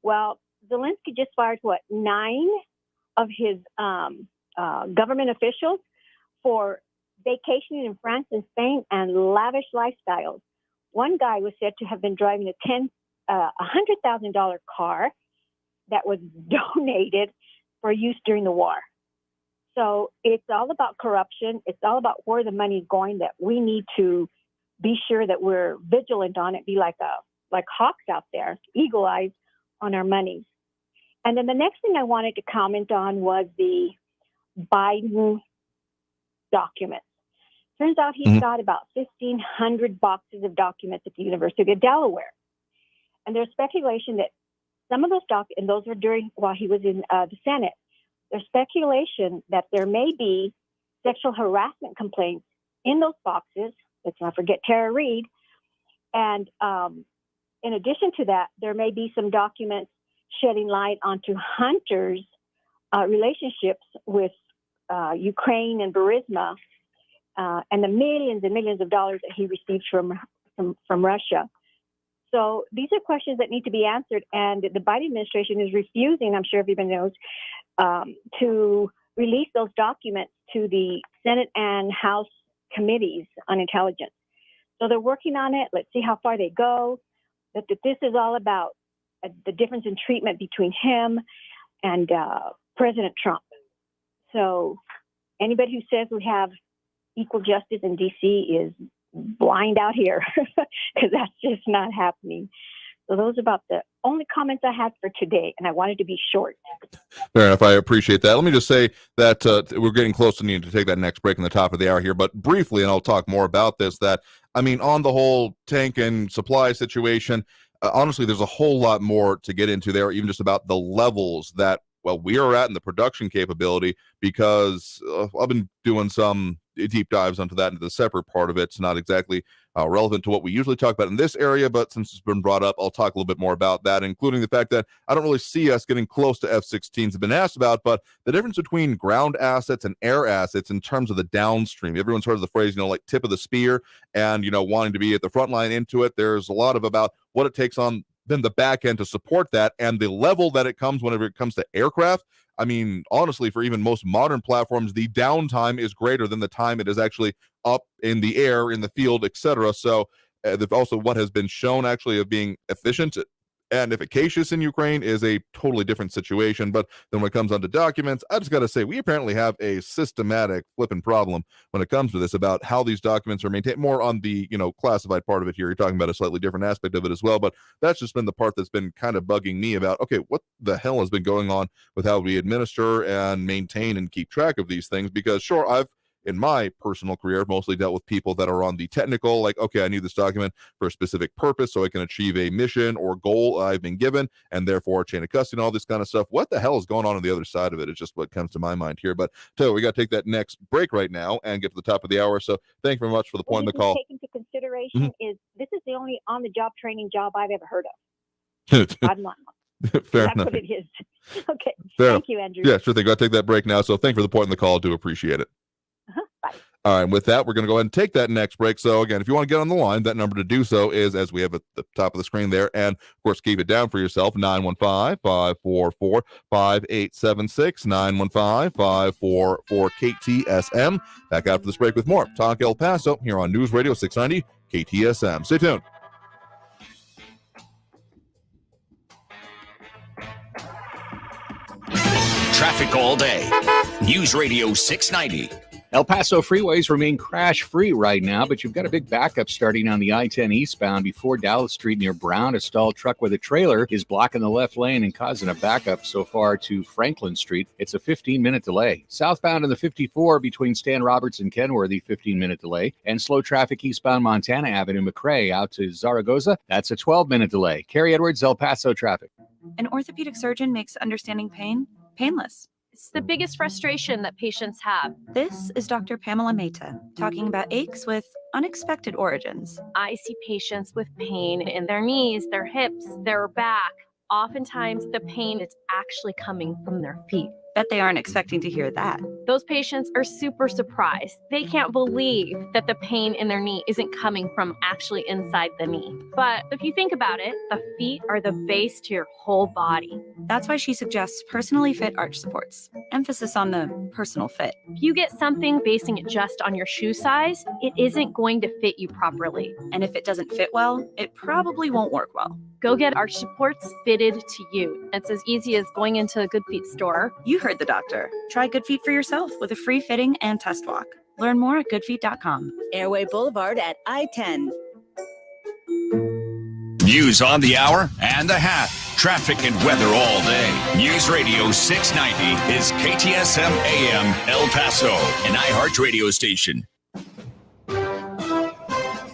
Well, Zelensky just fired, 9 of his government officials for vacationing in France and Spain and lavish lifestyles. One guy was said to have been driving a $100,000 car that was donated for use during the war. So it's all about corruption. It's all about where the money is going, that we need to be sure that we're vigilant on it, be like hawks out there, eagle eyes on our money. And then the next thing I wanted to comment on was the Biden documents. Turns out he's got about 1,500 boxes of documents at the University of Delaware. And there's speculation that some of those documents, and those were while he was in the Senate, there's speculation that there may be sexual harassment complaints in those boxes. Let's not forget Tara Reid. And in addition to that, there may be some documents shedding light onto Hunter's relationships with Ukraine and Burisma and the millions and millions of dollars that he received from Russia. So these are questions that need to be answered, and the Biden administration is refusing, I'm sure everybody knows, to release those documents to the Senate and House committees on intelligence. So they're working on it. Let's see how far they go. That this is all about the difference in treatment between him and President Trump. So anybody who says we have equal justice in D.C. is blind out here, because that's just not happening. So those are about the only comments I had for today, and I wanted to be short. Fair enough. I appreciate that. Let me just say that we're getting close to needing to take that next break in the top of the hour here, but briefly, and I'll talk more about this, that, I mean, on the whole tank and supply situation, honestly, there's a whole lot more to get into there, even just about the levels that, well, we are at in the production capability, because I've been doing some deep dives onto that, into the separate part of it. It's not exactly relevant to what we usually talk about in this area, but since it's been brought up, I'll talk a little bit more about that, including the fact that I don't really see us getting close to F-16s have been asked about, but the difference between ground assets and air assets in terms of the downstream. Everyone's heard of the phrase, like tip of the spear, and, wanting to be at the front line into it. There's a lot of about what it takes on then the back end to support that, and the level that it comes whenever it comes to aircraft. I mean, honestly, for even most modern platforms, the downtime is greater than the time it is actually up in the air, in the field, etc. So also what has been shown actually of being efficient and efficacious in Ukraine is a totally different situation. But then when it comes on to documents, I just got to say, we apparently have a systematic flipping problem when it comes to this, about how these documents are maintained. More on the, classified part of it here. You're talking about a slightly different aspect of it as well. But that's just been the part that's been kind of bugging me about, okay, what the hell has been going on with how we administer and maintain and keep track of these things? Because sure, I've, in my personal career, mostly dealt with people that are on the technical, like, okay, I need this document for a specific purpose so I can achieve a mission or goal I've been given, and therefore chain of custody and all this kind of stuff. What the hell is going on the other side of it is just what comes to my mind here. But so we got to take that next break right now and get to the top of the hour. So thank you very much for the point of the call. Take into consideration is this is the only on-the-job training job I've ever heard of. I'm not. Fair That's enough. what it is. Okay. Fair Thank enough. you, Andrew. Yeah, sure thing. Got to take that break now. So thank you for the point in the call. Do appreciate it. Bye. All right, with that, we're going to go ahead and take that next break. So again, if you want to get on the line, that number to do so is, as we have at the top of the screen there, and of course, keep it down for yourself, 915-544-5876, 915-544-KTSM. Back after this break with more Talk El Paso here on News Radio 690 KTSM. Stay tuned. Traffic all day. News Radio 690. El Paso freeways remain crash-free right now, but you've got a big backup starting on the I-10 eastbound before Dallas Street near Brown. A stalled truck with a trailer is blocking the left lane and causing a backup so far to Franklin Street. It's a 15-minute delay. Southbound in the 54 between Stan Roberts and Kenworthy, 15-minute delay. And slow traffic eastbound Montana Avenue, McRae out to Zaragoza. That's a 12-minute delay. Carrie Edwards, El Paso traffic. An orthopedic surgeon makes understanding pain painless. It's the biggest frustration that patients have. This is Dr. Pamela Mehta talking about aches with unexpected origins. I see patients with pain in their knees, their hips, their back. Oftentimes the pain is actually coming from their feet. Bet they aren't expecting to hear that. Those patients are super surprised. They can't believe that the pain in their knee isn't coming from actually inside the knee. But if you think about it, the feet are the base to your whole body. That's why she suggests personally fit arch supports. Emphasis on the personal fit. If you get something basing it just on your shoe size, it isn't going to fit you properly. And if it doesn't fit well, it probably won't work well. Go get arch supports fitted to you. It's as easy as going into a Good Feet store. You heard the doctor. Try Good Feet for yourself with a free fitting and test walk. Learn more at goodfeet.com. Airway Boulevard at I-10. News on the hour and a half. Traffic and weather all day. News Radio 690 is KTSM AM El Paso, an iHeart radio station.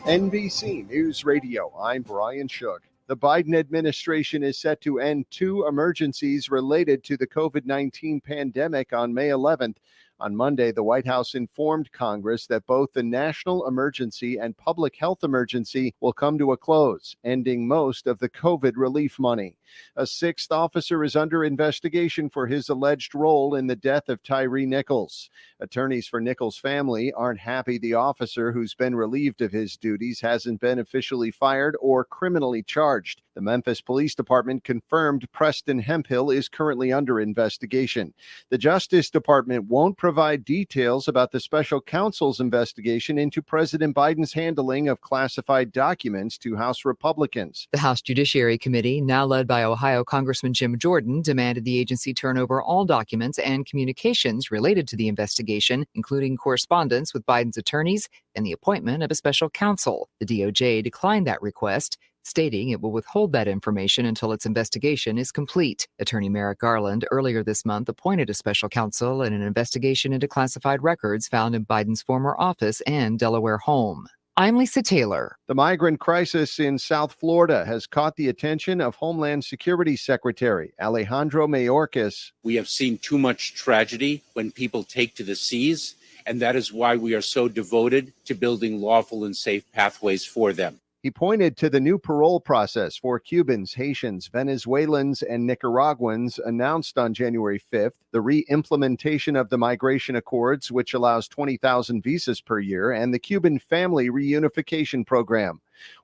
NBC News Radio, I'm Brian Shook. The Biden administration is set to end 2 emergencies related to the COVID-19 pandemic on May 11th. On Monday, the White House informed Congress that both the national emergency and public health emergency will come to a close, ending most of the COVID relief money. A 6th officer is under investigation for his alleged role in the death of Tyree Nichols. Attorneys for Nichols' family aren't happy the officer, who's been relieved of his duties, hasn't been officially fired or criminally charged. The Memphis Police Department confirmed Preston Hemphill is currently under investigation. The Justice Department won't provide details about the special counsel's investigation into President Biden's handling of classified documents to House Republicans. The House Judiciary Committee, now led by Ohio Congressman Jim Jordan, demanded the agency turn over all documents and communications related to the investigation, including correspondence with Biden's attorneys and the appointment of a special counsel. The DOJ declined that request, stating it will withhold that information until its investigation is complete. Attorney Merrick Garland earlier this month appointed a special counsel in an investigation into classified records found in Biden's former office and Delaware home. I'm Lisa Taylor. The migrant crisis in South Florida has caught the attention of Homeland Security Secretary Alejandro Mayorkas. We have seen too much tragedy when people take to the seas, and that is why we are so devoted to building lawful and safe pathways for them. He pointed to the new parole process for Cubans, Haitians, Venezuelans, and Nicaraguans announced on January 5th, the re-implementation of the Migration Accords, which allows 20,000 visas per year, and the Cuban Family Reunification Program.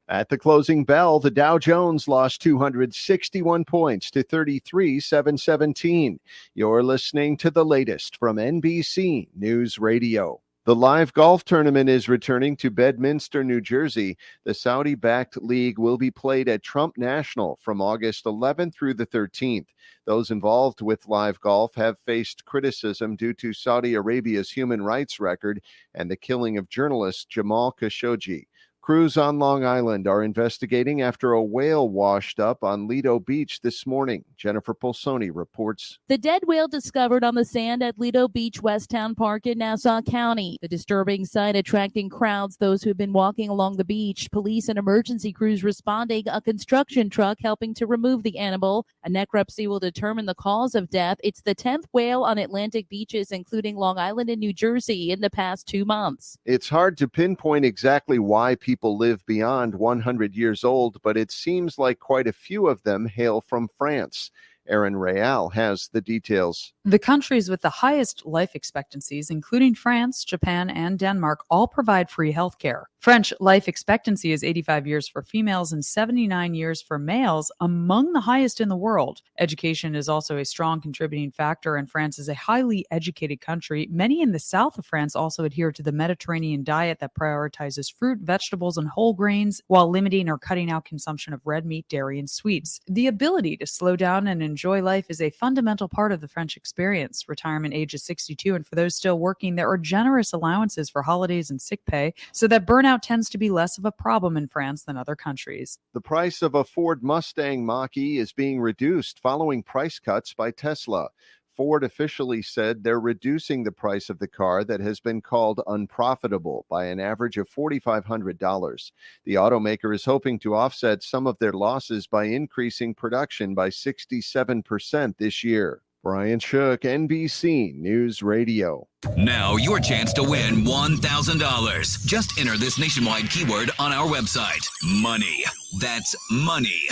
At the closing bell, the Dow Jones lost 261 points to 33,717. You're listening to the latest from NBC News Radio. The live golf tournament is returning to Bedminster, New Jersey. The Saudi-backed league will be played at Trump National from August 11th through the 13th. Those involved with live golf have faced criticism due to Saudi Arabia's human rights record and the killing of journalist Jamal Khashoggi. Crews on Long Island are investigating after a whale washed up on Lido Beach this morning. Jennifer Polsoni reports. The dead whale discovered on the sand at Lido Beach, West Town Park in Nassau County. The disturbing sight attracting crowds, those who have been walking along the beach, police and emergency crews responding, a construction truck helping to remove the animal. A necropsy will determine the cause of death. It's the 10th whale on Atlantic beaches, including Long Island and New Jersey, in the past 2 months. It's hard to pinpoint exactly why people live beyond 100 years old, but it seems like quite a few of them hail from France. Erin Real has the details. The countries with the highest life expectancies, including France, Japan, and Denmark, all provide free health care. French life expectancy is 85 years for females and 79 years for males, among the highest in the world. Education is also a strong contributing factor, and France is a highly educated country. Many in the south of France also adhere to the Mediterranean diet that prioritizes fruit, vegetables, and whole grains while limiting or cutting out consumption of red meat, dairy, and sweets. The ability to slow down and enjoy life is a fundamental part of the French experience. Retirement age is 62, and for those still working, there are generous allowances for holidays and sick pay, so that burnout tends to be less of a problem in France than other countries. The price of a Ford Mustang Mach-E is being reduced following price cuts by Tesla. Ford officially said they're reducing the price of the car that has been called unprofitable by an average of $4,500. The automaker is hoping to offset some of their losses by increasing production by 67% this year. Brian Shook, NBC News Radio. Now your chance to win $1,000. Just enter this nationwide keyword on our website, money. That's money.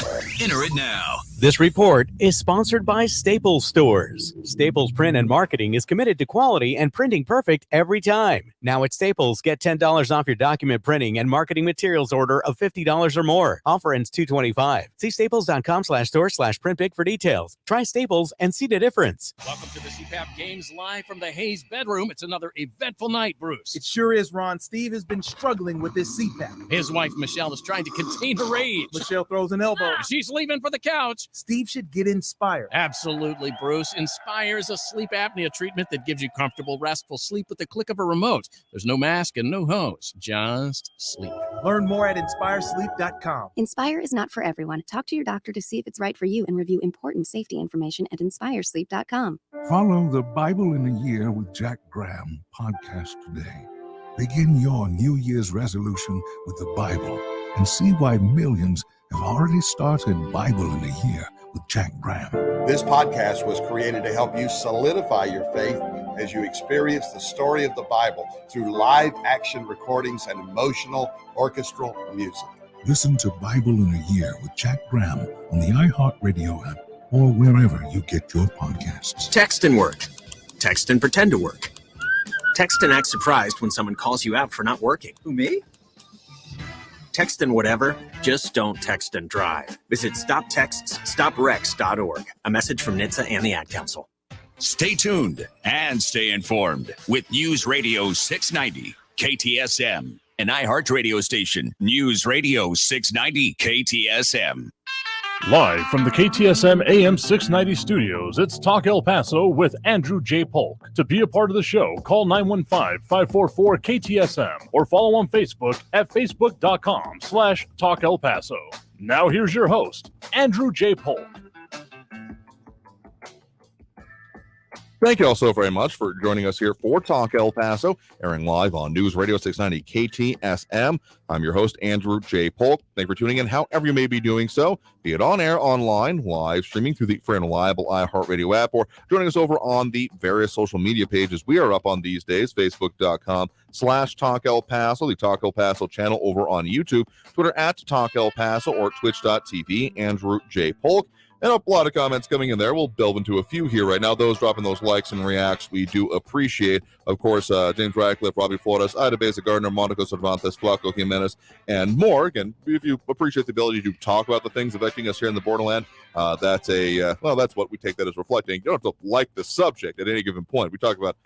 Enter it now. This report is sponsored by Staples Stores. Staples Print and Marketing is committed to quality and printing perfect every time. Now at Staples, get $10 off your document printing and marketing materials order of $50 or more. Offer ends $225. See staples.com/store/printbig for details. Try Staples and see the difference. Welcome to the CPAP Games live from the Hayes bedroom. It's another eventful night, Bruce. It sure is, Ron. Steve has been struggling with his CPAP. His wife, Michelle, is trying to contain her rage. Michelle throws an elbow. She's leaving for the couch. Steve should get Inspire. Absolutely, Bruce. Inspire is a sleep apnea treatment that gives you comfortable, restful sleep with the click of a remote. There's no mask and no hose. Just sleep. Learn more at inspiresleep.com. Inspire is not for everyone. Talk to your doctor to see if it's right for you and review important safety information at inspiresleep.com. Follow the Bible in a Year with Jack Graham podcast today. Begin your New Year's resolution with the Bible and see why millions have already started Bible in a Year with Jack Graham. This podcast was created to help you solidify your faith as you experience the story of the Bible through live action recordings and emotional orchestral music. Listen to Bible in a Year with Jack Graham on the iHeartRadio app or wherever you get your podcasts. Text and work. Text and pretend to work. Text and act surprised when someone calls you out for not working. Who, me? Text and whatever, just don't text and drive. Visit StopTextsStopWrecks.org. A message from NHTSA and the Ad Council. Stay tuned and stay informed with News Radio 690 KTSM, an iHeart radio station. News Radio 690 KTSM. Live from the KTSM AM 690 studios, it's Talk El Paso with Andrew J. Polk. To be a part of the show, call 915-544-KTSM or follow on Facebook at facebook.com/Talk El Paso. Now here's your host, Andrew J. Polk. Thank you all so very much for joining us here for Talk El Paso, airing live on News Radio 690 KTSM. I'm your host, Andrew J. Polk. Thank you for tuning in, however you may be doing so, be it on air, online, live streaming through the free and reliable iHeartRadio app, or joining us over on the various social media pages we are up on these days, facebook.com/Talk El Paso, the Talk El Paso channel over on YouTube, Twitter at Talk El Paso, or twitch.tv, Andrew J. Polk. And a lot of comments coming in there. We'll delve into a few here right now. Those dropping those likes and reacts, we do appreciate. Of course, James Radcliffe, Robbie Flores, Ida Beza Gardner, Monica Cervantes, Flaco Jimenez, and more. Again, if you appreciate the ability to talk about the things affecting us here in the Borderland, that's what we take that as reflecting. You don't have to like the subject at any given point. We talk about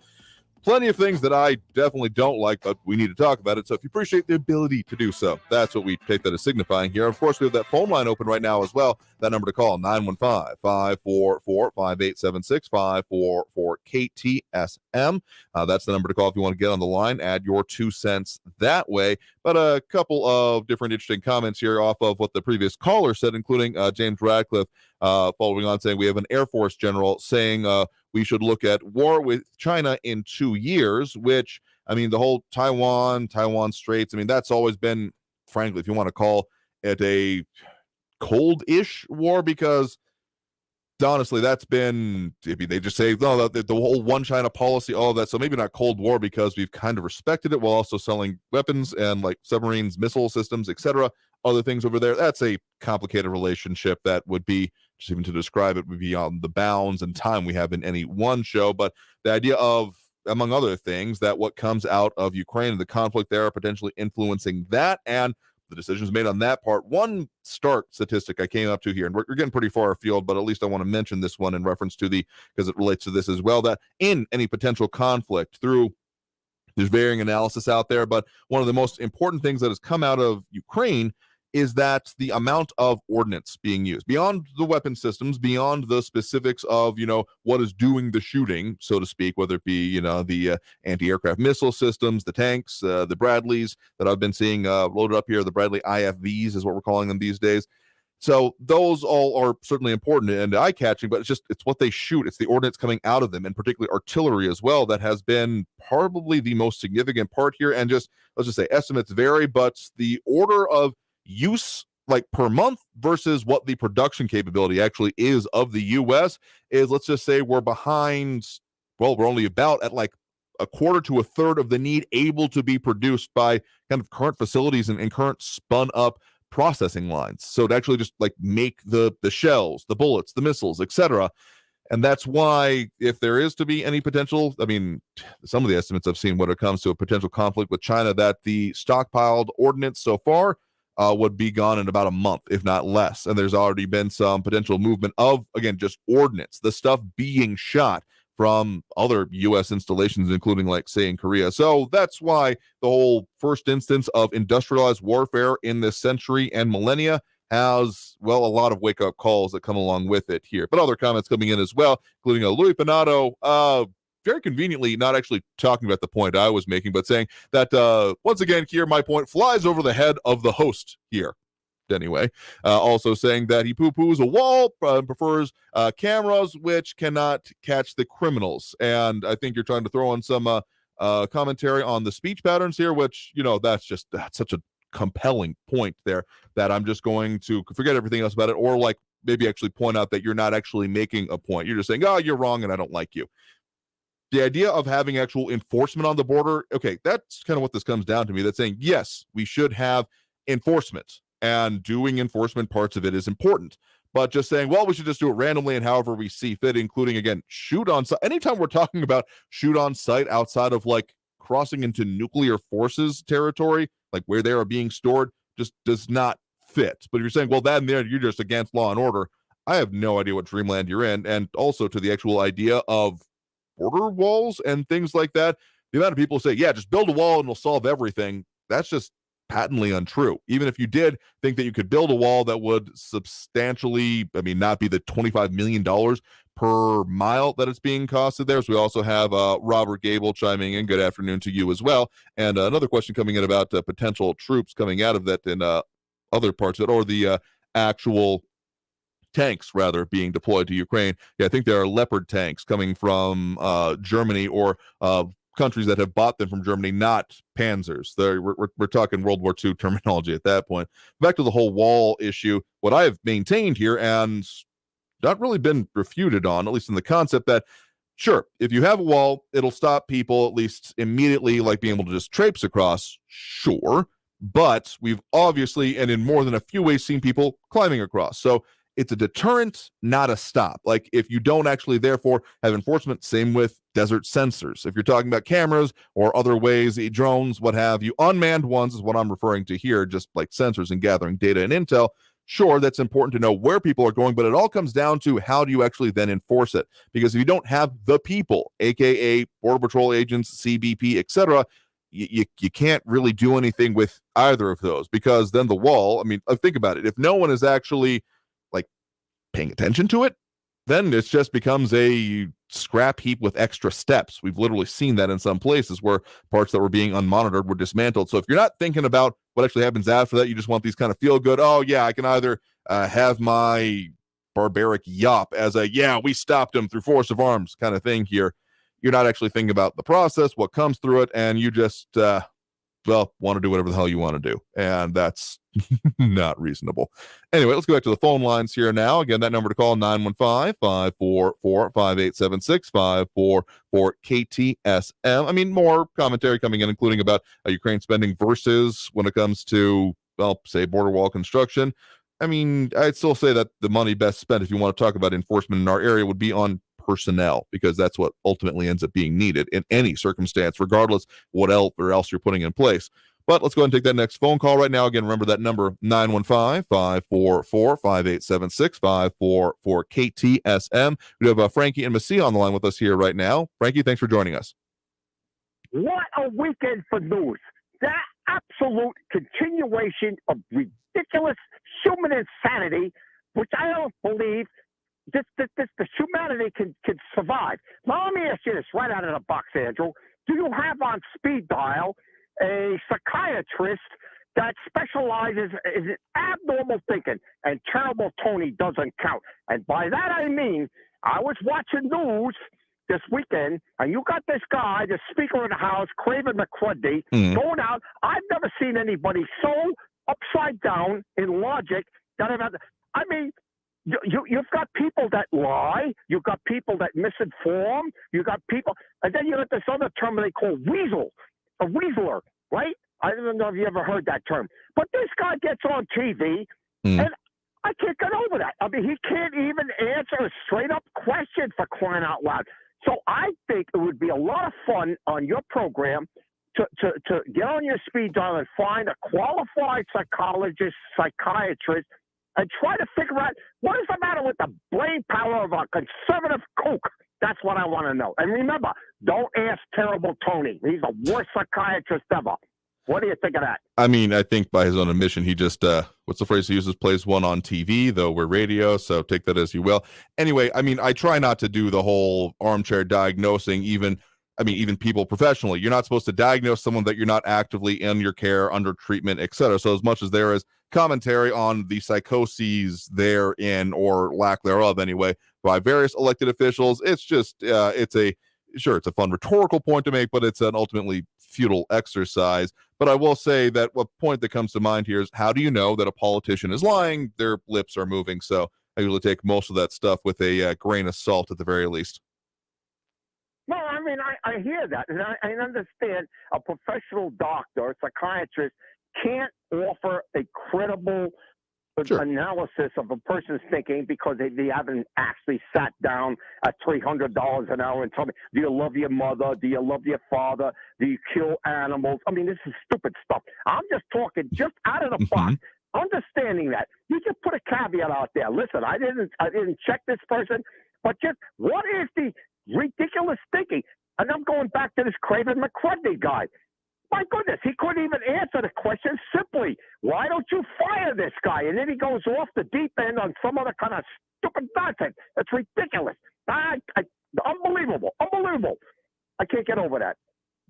plenty of things that I definitely don't like, but we need to talk about it. So if you appreciate the ability to do so, that's what we take that as signifying here. Of course, we have that phone line open right now as well. That number to call, 915-544-5876, 544-KTSM. That's the number to call if you want to get on the line, add your 2 cents that way. But a couple of different interesting comments here off of what the previous caller said, including James Radcliffe, following on saying we have an Air Force general saying we should look at war with China in 2 years, which, I mean, the whole Taiwan Straits, I mean, that's always been, frankly, if you want to call it a cold-ish war, because honestly, that's been, I mean, they just say, no, the whole one China policy, all of that. So maybe not Cold War because we've kind of respected it while also selling weapons and like submarines, missile systems, etc. Other things over there. That's a complicated relationship that would be, just even to describe it, would be on the bounds and time we have in any one show. But the idea of, among other things, that what comes out of Ukraine and the conflict there potentially influencing that, and the decisions made on that part. One stark statistic I came up to here, and we're getting pretty far afield, but at least I want to mention this one in reference to because it relates to this as well, that in any potential conflict, there's varying analysis out there, but one of the most important things that has come out of Ukraine is that the amount of ordnance being used, beyond the weapon systems, beyond the specifics of, what is doing the shooting, so to speak, whether it be, the anti-aircraft missile systems, the tanks, the Bradleys that I've been seeing loaded up here, the Bradley IFVs is what we're calling them these days. So those all are certainly important and eye-catching, but it's what they shoot. It's the ordnance coming out of them, and particularly artillery as well, that has been probably the most significant part here. And let's just say estimates vary, but the order of use like per month versus what the production capability actually is of the U.S. is, let's just say we're behind, we're only about at like a quarter to a third of the need able to be produced by kind of current facilities and current spun up processing lines. So to actually just like make the shells, the bullets, the missiles, etc. And that's why, if there is to be any potential, I mean, some of the estimates I've seen when it comes to a potential conflict with China, that the stockpiled ordnance so far would be gone in about a month, if not less. And there's already been some potential movement of, again, just ordnance, the stuff being shot from other U.S. installations, including, like, say, in Korea. So that's why the whole first instance of industrialized warfare in this century and millennia has, well, a lot of wake-up calls that come along with it here. But other comments coming in as well, including Louis Pinato, very conveniently not actually talking about the point I was making, but saying that, once again, here, my point flies over the head of the host here. Anyway, also saying that he poo-poos a wall, prefers cameras which cannot catch the criminals. And I think you're trying to throw in some commentary on the speech patterns here, which, that's such a compelling point there that I'm just going to forget everything else about it, or like maybe actually point out that you're not actually making a point. You're just saying, oh, you're wrong and I don't like you. The idea of having actual enforcement on the border, okay, that's kind of what this comes down to me. That's saying, yes, we should have enforcement, and doing enforcement parts of it is important. But just saying, well, we should just do it randomly and however we see fit, including, again, shoot on site. Anytime we're talking about shoot on site outside of like crossing into nuclear forces territory, like where they are being stored, just does not fit. But if you're saying, well, that and there, you're just against law and order, I have no idea what dreamland you're in. And also to the actual idea of border walls and things like that, the amount of people say, yeah, just build a wall and it'll solve everything. That's just patently untrue. Even if you did think that you could build a wall that would substantially, not be the $25 million per mile that it's being costed there. So we also have Robert Gable chiming in. Good afternoon to you as well. And another question coming in about potential troops coming out of that in other parts of it, or the actual tanks rather being deployed to Ukraine. Yeah, I think there are Leopard tanks coming from Germany, or countries that have bought them from Germany, not Panzers. We're talking World War II terminology at that point. Back to the whole wall issue, what I have maintained here, and not really been refuted on, at least in the concept that, sure, if you have a wall, it'll stop people at least immediately, like being able to just traipse across, sure. But we've obviously, and in more than a few ways, seen people climbing across. So it's a deterrent, not a stop. Like, if you don't actually, therefore, have enforcement, same with desert sensors. If you're talking about cameras or other ways, drones, what have you, unmanned ones is what I'm referring to here, just like sensors and gathering data and intel. Sure, that's important to know where people are going, but it all comes down to how do you actually then enforce it? Because if you don't have the people, aka Border Patrol agents, CBP, etc., you can't really do anything with either of those, because then the wall, think about it. If no one is actually paying attention to it, then it just becomes a scrap heap with extra steps. We've literally seen that in some places where parts that were being unmonitored were dismantled. So if you're not thinking about what actually happens after that, you just want these kind of feel good, oh yeah, I can either have my barbaric yop as a, yeah, we stopped him through force of arms kind of thing here. You're not actually thinking about the process, what comes through it, and you just want to do whatever the hell you want to do. And that's not reasonable. Anyway, let's go back to the phone lines here now. Again, that number to call, 915-544-5876, 544-KTSM. More commentary coming in, including about Ukraine spending versus when it comes to, say, border wall construction. I'd still say that the money best spent, if you want to talk about enforcement in our area, would be on personnel, because that's what ultimately ends up being needed in any circumstance, regardless what else you're putting in place. But let's go ahead and take that next phone call right now. Again, remember that number, 915-544-5876, 544-KTSM. We have Frankie and Messia on the line with us here right now. Frankie, thanks for joining us. What a weekend for news. That absolute continuation of ridiculous human insanity, which I don't believe this humanity can survive. Now, let me ask you this right out of the box, Andrew. Do you have on speed dial a psychiatrist that specializes in abnormal thinking, and terrible Tony doesn't count? And by that I mean, I was watching news this weekend, and you got this guy, the Speaker of the House, Craven McCruddy, going out. I've never seen anybody so upside down in logic that you've got people that lie, you've got people that misinform, you got people, and then you got this other term they call weasel, a weaseler, right? I don't know if you ever heard that term. But this guy gets on TV, and I can't get over that. I mean, he can't even answer a straight-up question, for crying out loud. So I think it would be a lot of fun on your program to get on your speed dial and find a qualified psychologist, psychiatrist, and try to figure out what is the matter with the brain power of a conservative kook. That's what I want to know. And remember, don't ask Terrible Tony. He's the worst psychiatrist ever. What do you think of that? I mean, I think by his own admission, he just, what's the phrase he uses? Plays one on TV, though we're radio, so take that as you will. Anyway, I mean, I try not to do the whole armchair diagnosing, even people professionally. You're not supposed to diagnose someone that you're not actively in your care, under treatment, etc. So as much as there is commentary on the psychoses therein, or lack thereof anyway, by various elected officials, it's just, it's a fun rhetorical point to make, but it's an ultimately futile exercise. But I will say that a point that comes to mind here is, how do you know that a politician is lying? Their lips are moving. So I usually take most of that stuff with a grain of salt at the very least. Well, I mean, I hear that, and I understand a professional doctor, a psychiatrist, can't offer a credible analysis of a person's thinking because they haven't actually sat down at $300 an hour and told me, do you love your mother? Do you love your father? Do you kill animals? I mean, this is stupid stuff. I'm just talking just out of the box. Understanding that, you just put a caveat out there. Listen, I didn't check this person, but just what is the ridiculous thinking? And I'm going back to this Craven McCrudney guy. My goodness, he couldn't even answer the question simply. Why don't you fire this guy? And then he goes off the deep end on some other kind of stupid nonsense. It's ridiculous. Unbelievable. I can't get over that.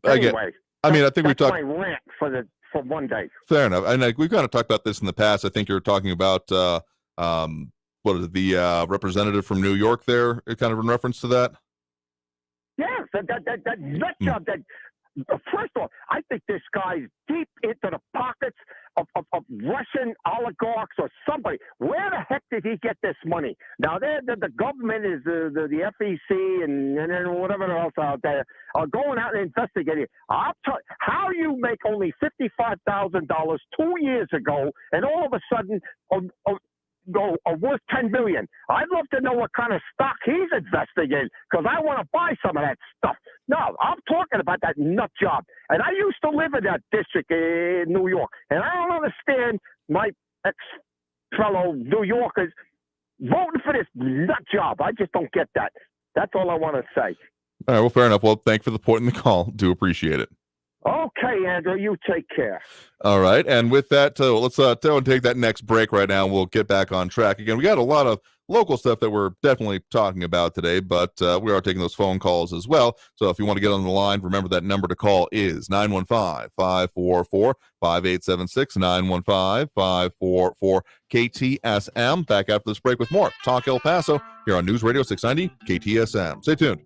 Anyway, I think we talked. My rant for one day. Fair enough. And we've kind of talked about this in the past. I think you were talking about what is it, the representative from New York there, kind of in reference to that. Yes, that nut job. First of all, I think this guy's deep into the pockets of Russian oligarchs or somebody. Where the heck did he get this money? Now, the government is the FEC and whatever else out there are going out and investigating. How you make only $55,000 2 years ago, and all of a sudden worth $10 billion. I'd love to know what kind of stock he's investing in, because I want to buy some of that stuff. No, I'm talking about that nut job. And I used to live in that district in New York, and I don't understand my ex-fellow New Yorkers voting for this nut job. I just don't get that. That's all I want to say. All right, well, fair enough. Well, thanks for the point in the call. Do appreciate it. Okay, Andrew, you take care. All right, and with that, let's take that next break right now. We'll get back on track again. We got a lot of local stuff that we're definitely talking about today, but we are taking those phone calls as well. So if you want to get on the line, remember that number to call is 915-544-5876, 915-544-KTSM. Back after this break with more Talk El Paso here on News Radio 690 KTSM. Stay tuned.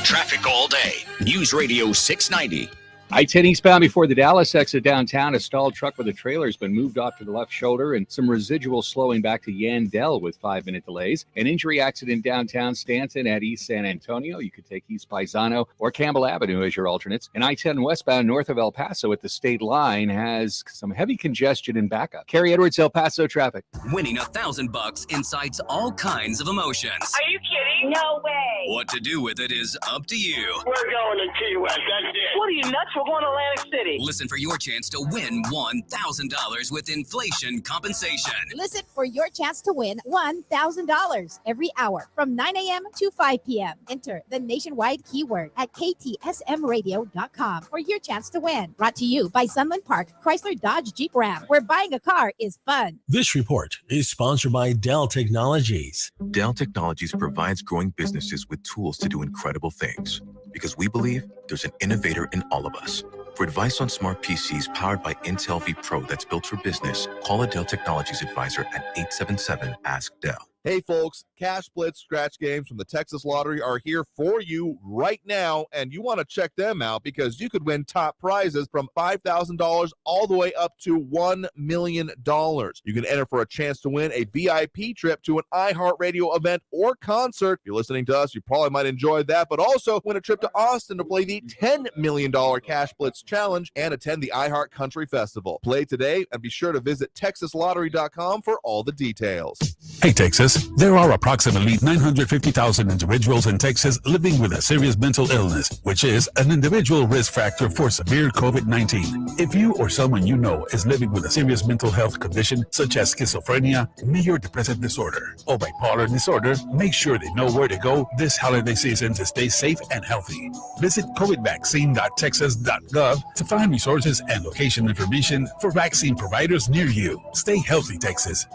Traffic all day. News Radio 690. I-10 eastbound before the Dallas exit downtown. A stalled truck with a trailer has been moved off to the left shoulder, and some residual slowing back to Yandell with 5-minute delays. An injury accident downtown Stanton at East San Antonio. You could take East Paisano or Campbell Avenue as your alternates. And I-10 westbound north of El Paso at the state line has some heavy congestion and backup. Kerry Edwards, El Paso traffic. Winning $1,000 incites all kinds of emotions. Are you kidding? No way. What to do with it is up to you. We're going to Key West. That's it. What are you, nuts? We're going to Atlantic City. Listen for your chance to win $1,000 with inflation compensation. Listen for your chance to win $1,000 every hour from 9 a.m. to 5 p.m. Enter the nationwide keyword at ktsmradio.com for your chance to win. Brought to you by Sunland Park, Chrysler Dodge Jeep Ram, where buying a car is fun. This report is sponsored by Dell Technologies. Dell Technologies provides growing businesses with tools to do incredible things, because we believe there's an innovator in all of us. For advice on smart PCs powered by Intel V Pro that's built for business, call a Dell Technologies advisor at 877-ASK-DELL. Hey, folks, Cash Blitz scratch games from the Texas Lottery are here for you right now, and you want to check them out because you could win top prizes from $5,000 all the way up to $1 million. You can enter for a chance to win a VIP trip to an iHeartRadio event or concert. If you're listening to us, you probably might enjoy that, but also win a trip to Austin to play the $10 million Cash Blitz Challenge and attend the iHeart Country Festival. Play today and be sure to visit TexasLottery.com for all the details. Hey, Texas, there are approximately 950,000 individuals in Texas living with a serious mental illness, which is an individual risk factor for severe COVID-19. If you or someone you know is living with a serious mental health condition such as schizophrenia, major depressive disorder, or bipolar disorder, make sure they know where to go this holiday season to stay safe and healthy. Visit covidvaccine.texas.gov to find resources and location information for vaccine providers near you. Stay healthy, Texas.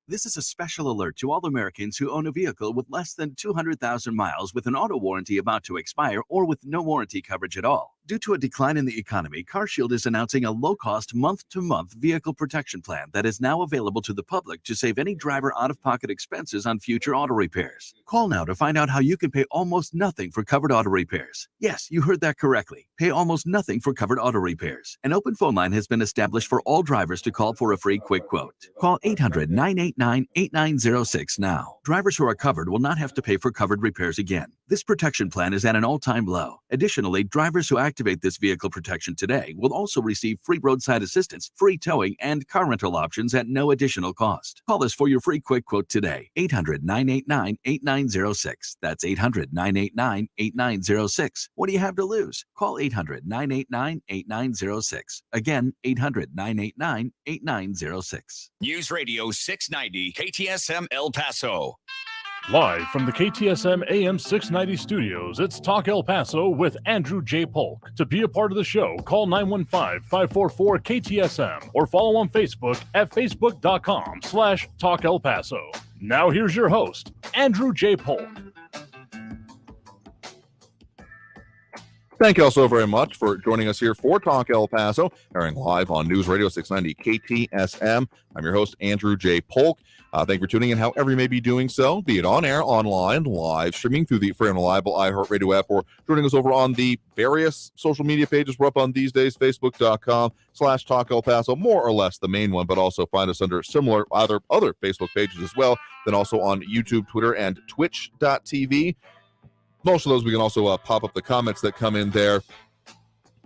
This is a special alert to all Americans who own a vehicle with less than 200,000 miles with an auto warranty about to expire or with no warranty coverage at all. Due to a decline in the economy, CarShield is announcing a low-cost month-to-month vehicle protection plan that is now available to the public to save any driver out-of-pocket expenses on future auto repairs. Call now to find out how you can pay almost nothing for covered auto repairs. Yes, you heard that correctly. Pay almost nothing for covered auto repairs. An open phone line has been established for all drivers to call for a free quick quote. Call 800-989-8906 now. Drivers who are covered will not have to pay for covered repairs again. This protection plan is at an all-time low. Additionally, drivers who activate this vehicle protection today will also receive free roadside assistance, free towing, and car rental options at no additional cost. Call us for your free quick quote today. 800-989-8906. That's 800-989-8906. What do you have to lose? Call 800-989-8906. Again, 800-989-8906. News Radio 690 KTSM El Paso. Live from the KTSM AM 690 studios, it's Talk El Paso with Andrew J. Polk. To be a part of the show, call 915-544-KTSM or follow on Facebook at facebook.com/Talk El Paso. Now here's your host, Andrew J. Polk. Thank you all so very much for joining us here for Talk El Paso, airing live on News Radio 690 KTSM. I'm your host, Andrew J. Polk. Thank you for tuning in however you may be doing so, be it on air, online, live streaming through the free and reliable iHeartRadio app, or joining us over on the various social media pages we're up on these days, facebook.com/Talk El Paso, more or less the main one, but also find us under similar other Facebook pages as well, then also on YouTube, Twitter, and twitch.tv. Most of those we can also pop up the comments that come in there,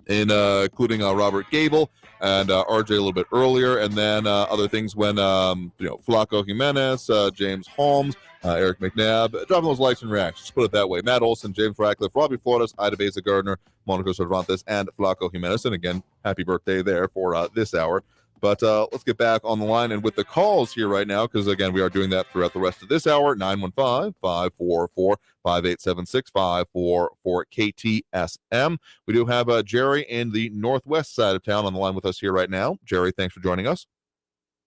including Robert Gable and RJ a little bit earlier, and then other things when Flaco Jimenez, James Holmes, Eric McNabb, dropping those likes and reactions. Put it that way. Matt Olson, James Ratcliffe, Robbie Flores, Ida Beza Gardner, Monica Cervantes, and Flaco Jimenez. And again, happy birthday there for this hour. But let's get back on the line and with the calls here right now, because, again, we are doing that throughout the rest of this hour, 915-544-5876-544-KTSM. We do have Jerry in the northwest side of town on the line with us here right now. Jerry, thanks for joining us.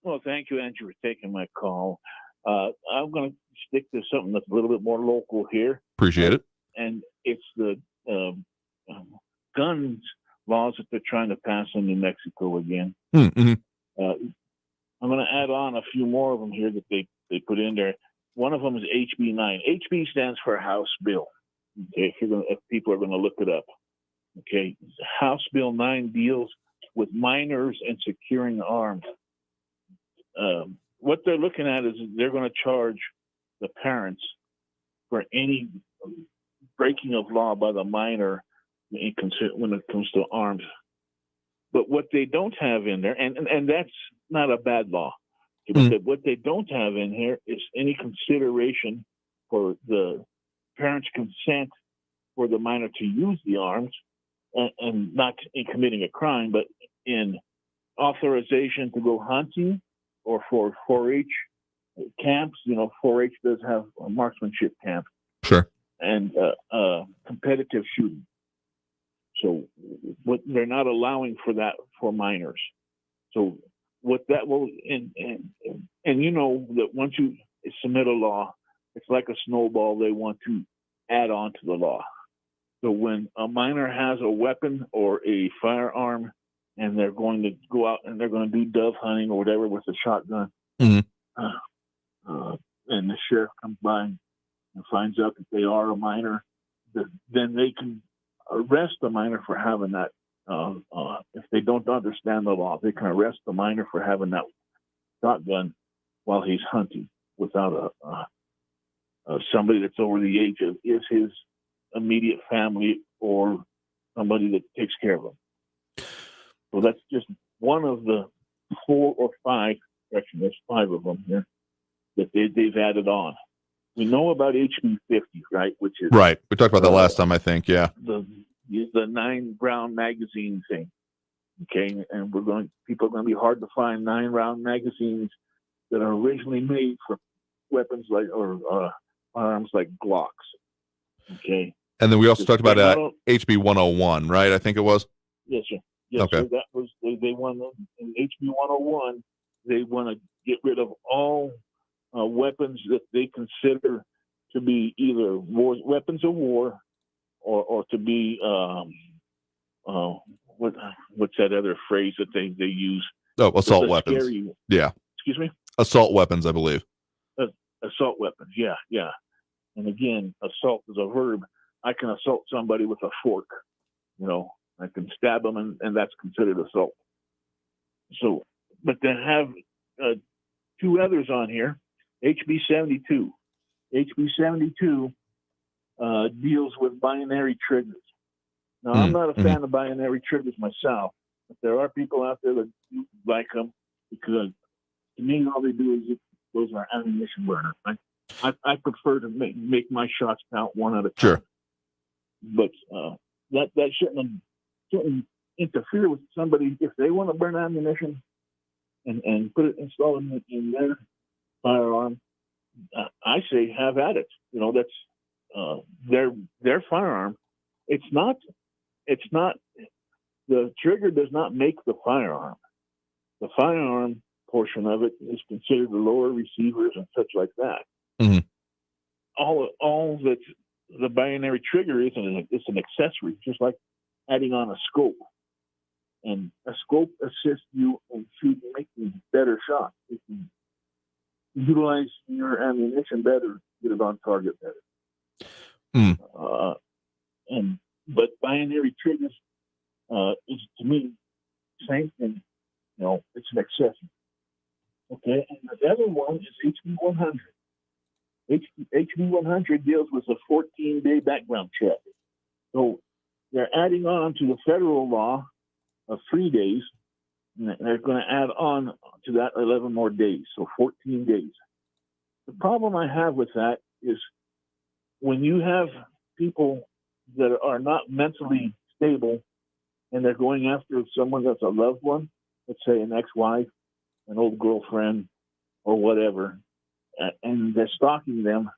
Well, thank you, Andrew, for taking my call. I'm going to stick to something that's a little bit more local here. Appreciate it. And it's the guns laws that they're trying to pass in New Mexico again. Mm-hmm. I'm going to add on a few more of them here that they put in there. One of them is HB 9. HB stands for House Bill. Okay, if people are going to look it up. Okay, House Bill 9 deals with minors and securing arms. What they're looking at is they're going to charge the parents for any breaking of law by the minor when it comes to arms. But what they don't have in there, and that's not a bad law, but what they don't have in here is any consideration for the parents' consent for the minor to use the arms, and not in committing a crime, but in authorization to go hunting or for 4-H camps. 4-H does have a marksmanship camp. Sure. And competitive shooting. So what they're not allowing for that for minors. So what that will, and that once you submit a law, it's like a snowball. They want to add on to the law. So when a minor has a weapon or a firearm and they're going to go out and they're going to do dove hunting or whatever with a shotgun, and the sheriff comes by and finds out that they are a minor, then they can arrest the minor for having that. If they don't understand the law, they can arrest the minor for having that shotgun while he's hunting without somebody that's over the age of is his immediate family or somebody that takes care of him. So that's just one of the 4 or 5, actually there's 5 of them here, that they've added on. We know about HB 50, right? Which is right. We talked about that last time, I think. Yeah. The 9-round magazine thing. Okay, and people are going to be hard to find 9-round magazines that are originally made for weapons like or arms like Glocks. Okay. And then we also talked about HB 101, right? I think it was. Yes, sir. Yes, okay. So that was they want in HB 101. They want to get rid of all weapons that they consider to be either weapons of war or to be what's that other phrase that they use? Oh, assault weapons. Yeah. Excuse me? Assault weapons, I believe. Assault weapons. Yeah, yeah. And again, assault is a verb. I can assault somebody with a fork. I can stab them, and that's considered assault. So, but then have 2 others on here. HB 72. HB 72 deals with binary triggers. Now, I'm not a fan of binary triggers myself, but there are people out there that do like them because to me, all they do is those are ammunition burners. I prefer to make my shots count one at a time. Sure. But that shouldn't interfere with somebody if they want to burn ammunition and install it in their firearm. I say have at it. That's their firearm. It's not the trigger does not make the firearm. The firearm portion of it is considered the lower receivers and such like that. Mm-hmm. All that the binary trigger is, it's an accessory, just like adding on a scope. And a scope assists you in shooting, making better shots. You can utilize your ammunition better, get it on target better. But binary triggers is to me same thing. It's an accessory. Okay, and the other one is HB 100. HB 100 deals with a 14-day background check. So they're adding on to the federal law of 3 days, and they're going to add on to that 11 more days, so 14 days. The problem I have with that is when you have people that are not mentally stable and they're going after someone that's a loved one, let's say an ex-wife, an old girlfriend, or whatever, and they're stalking them,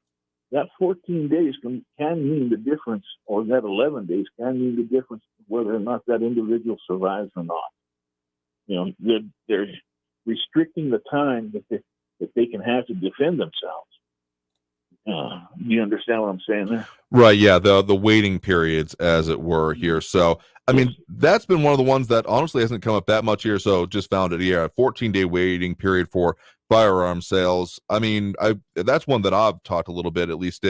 that 14 days can mean the difference, or that 11 days can mean the difference whether or not that individual survives or not. They're restricting the time that they can have to defend themselves. Do you understand what I'm saying there? Right, yeah, the waiting periods, as it were, here. So, I mean, that's been one of the ones that honestly hasn't come up that much here, so just found it here. A 14-day waiting period for firearm sales. I mean, that's one that I've talked a little bit, at least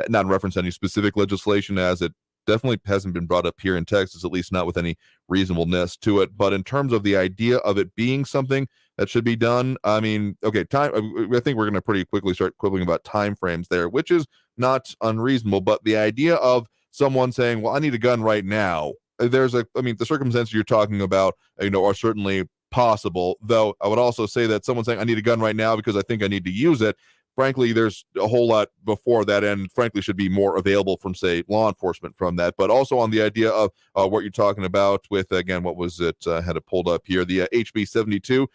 not in reference to any specific legislation, as it definitely hasn't been brought up here in Texas, at least not with any reasonableness to it. But in terms of the idea of it being something that should be done, I mean, okay, I think we're going to pretty quickly start quibbling about time frames there, which is not unreasonable. But the idea of someone saying, well, I need a gun right now, the circumstances you're talking about, are certainly possible, though I would also say that someone saying I need a gun right now because I think I need to use it, frankly, there's a whole lot before that, and frankly should be more available from, say, law enforcement from that. But also on the idea of what you're talking about with, again, what was it, had it pulled up here, the HB 72,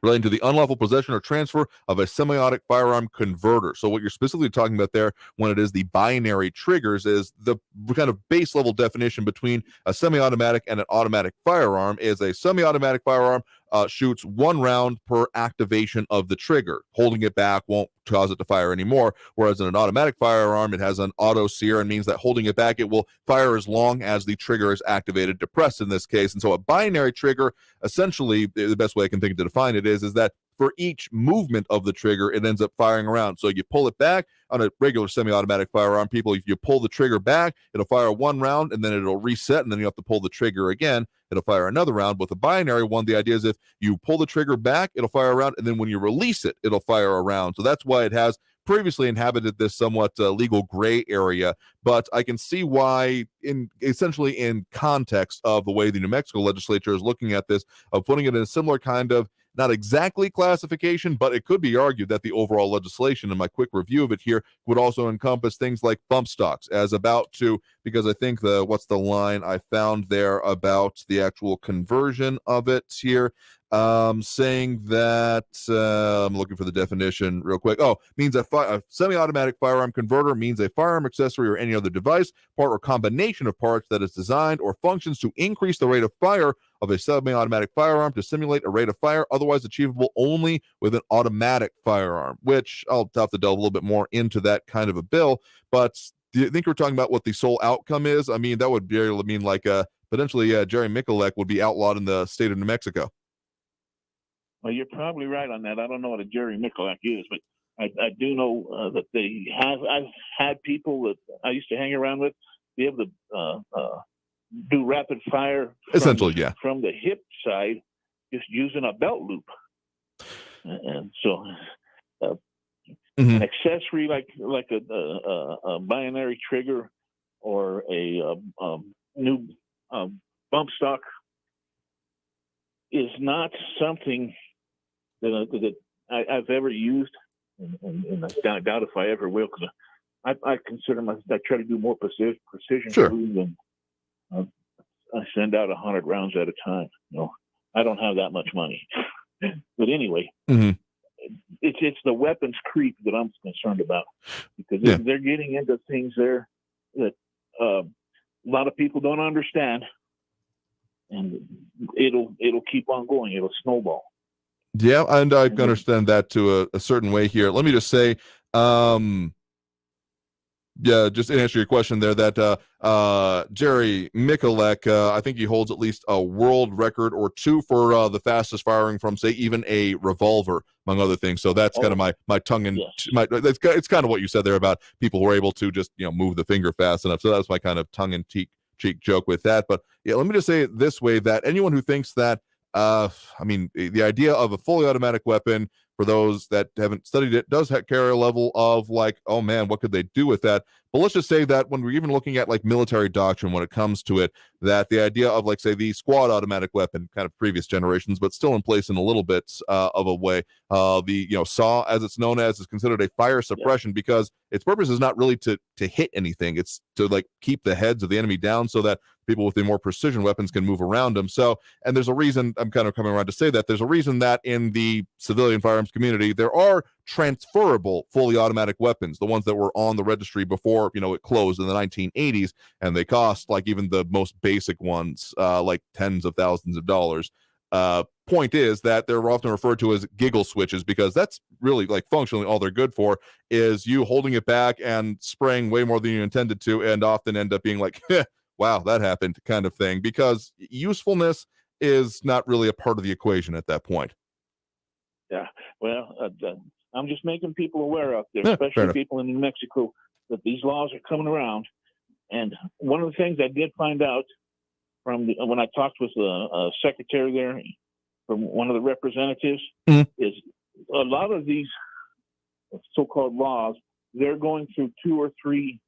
relating to the unlawful possession or transfer of a semi-automatic firearm converter. So what you're specifically talking about there when it is the binary triggers is the kind of base level definition between a semi-automatic and an automatic firearm is a semi-automatic firearm shoots 1 round per activation of the trigger. Holding it back won't cause it to fire anymore, whereas in an automatic firearm, it has an auto sear and means that holding it back, it will fire as long as the trigger is activated, depressed in this case. And so a binary trigger, essentially, the best way I can think to define it is that for each movement of the trigger, it ends up firing around. So you pull it back on a regular semi-automatic firearm. People, if you pull the trigger back, it'll fire one round and then it'll reset, and then you have to pull the trigger again. It'll fire another round. With a binary one, the idea is if you pull the trigger back, it'll fire a round, and then when you release it, it'll fire a round. So that's why it has previously inhabited this somewhat legal gray area. But I can see why, essentially in context of the way the New Mexico legislature is looking at this, of putting it in a similar kind of, not exactly classification, but it could be argued that the overall legislation, and my quick review of it here, would also encompass things like bump stocks, as about to, because I think what's the line I found there about the actual conversion of it here, saying that, I'm looking for the definition real quick. Means a semi-automatic firearm converter means a firearm accessory or any other device, part, or combination of parts that is designed or functions to increase the rate of fire of a semi-automatic firearm to simulate a rate of fire otherwise achievable only with an automatic firearm, which I'll have to delve a little bit more into that kind of a bill. But do you think we're talking about what the sole outcome is? I mean, that would mean like potentially Jerry Michalek would be outlawed in the state of New Mexico. Well, you're probably right on that. I don't know what a Jerry Michalek is, but I do know that I've had people that I used to hang around with be able to do rapid fire from the hip side, just using a belt loop. And so an accessory like a binary trigger or a new bump stock is not something that I've ever used, and I doubt if I ever will, because I consider myself, I try to do more precision shooting than I send out 100 rounds at a time. I don't have that much money. But anyway, it's the weapons creep that I'm concerned about, because they're getting into things there that a lot of people don't understand, and it'll keep on going. It'll snowball. Yeah, and I understand that to a certain way here. Let me just say, just to answer your question there, that Jerry Michalek, I think he holds at least a world record or two for the fastest firing from, say, even a revolver, among other things. So that's kind of my tongue in it's kind of what you said there about people who are able to just move the finger fast enough. So that's my kind of tongue in cheek joke with that. But yeah, let me just say it this way, that anyone who thinks that the idea of a fully automatic weapon, for those that haven't studied it, does carry a level of like, oh man, what could they do with that? But let's just say that when we're even looking at like military doctrine, when it comes to it, that the idea of like, say, the squad automatic weapon, kind of previous generations, but still in place in a little bit of a way, the SAW, as it's known as, is considered a fire suppression because its purpose is not really to hit anything. It's to like keep the heads of the enemy down so that people with the more precision weapons can move around them. So, and there's a reason, I'm kind of coming around to say that, there's a reason that in the civilian firearms community, there are transferable fully automatic weapons, the ones that were on the registry before, it closed in the 1980s, and they cost like even the most basic ones, like tens of thousands of dollars. Point is that they're often referred to as giggle switches, because that's really like functionally all they're good for, is you holding it back and spraying way more than you intended to, and often end up being like, wow, that happened kind of thing, because usefulness is not really a part of the equation at that point. Yeah, well, I'm just making people aware out there, especially people in New Mexico, that these laws are coming around. And one of the things I did find out when I talked with the secretary there, from one of the representatives, is a lot of these so-called laws, they're going through 2 or 3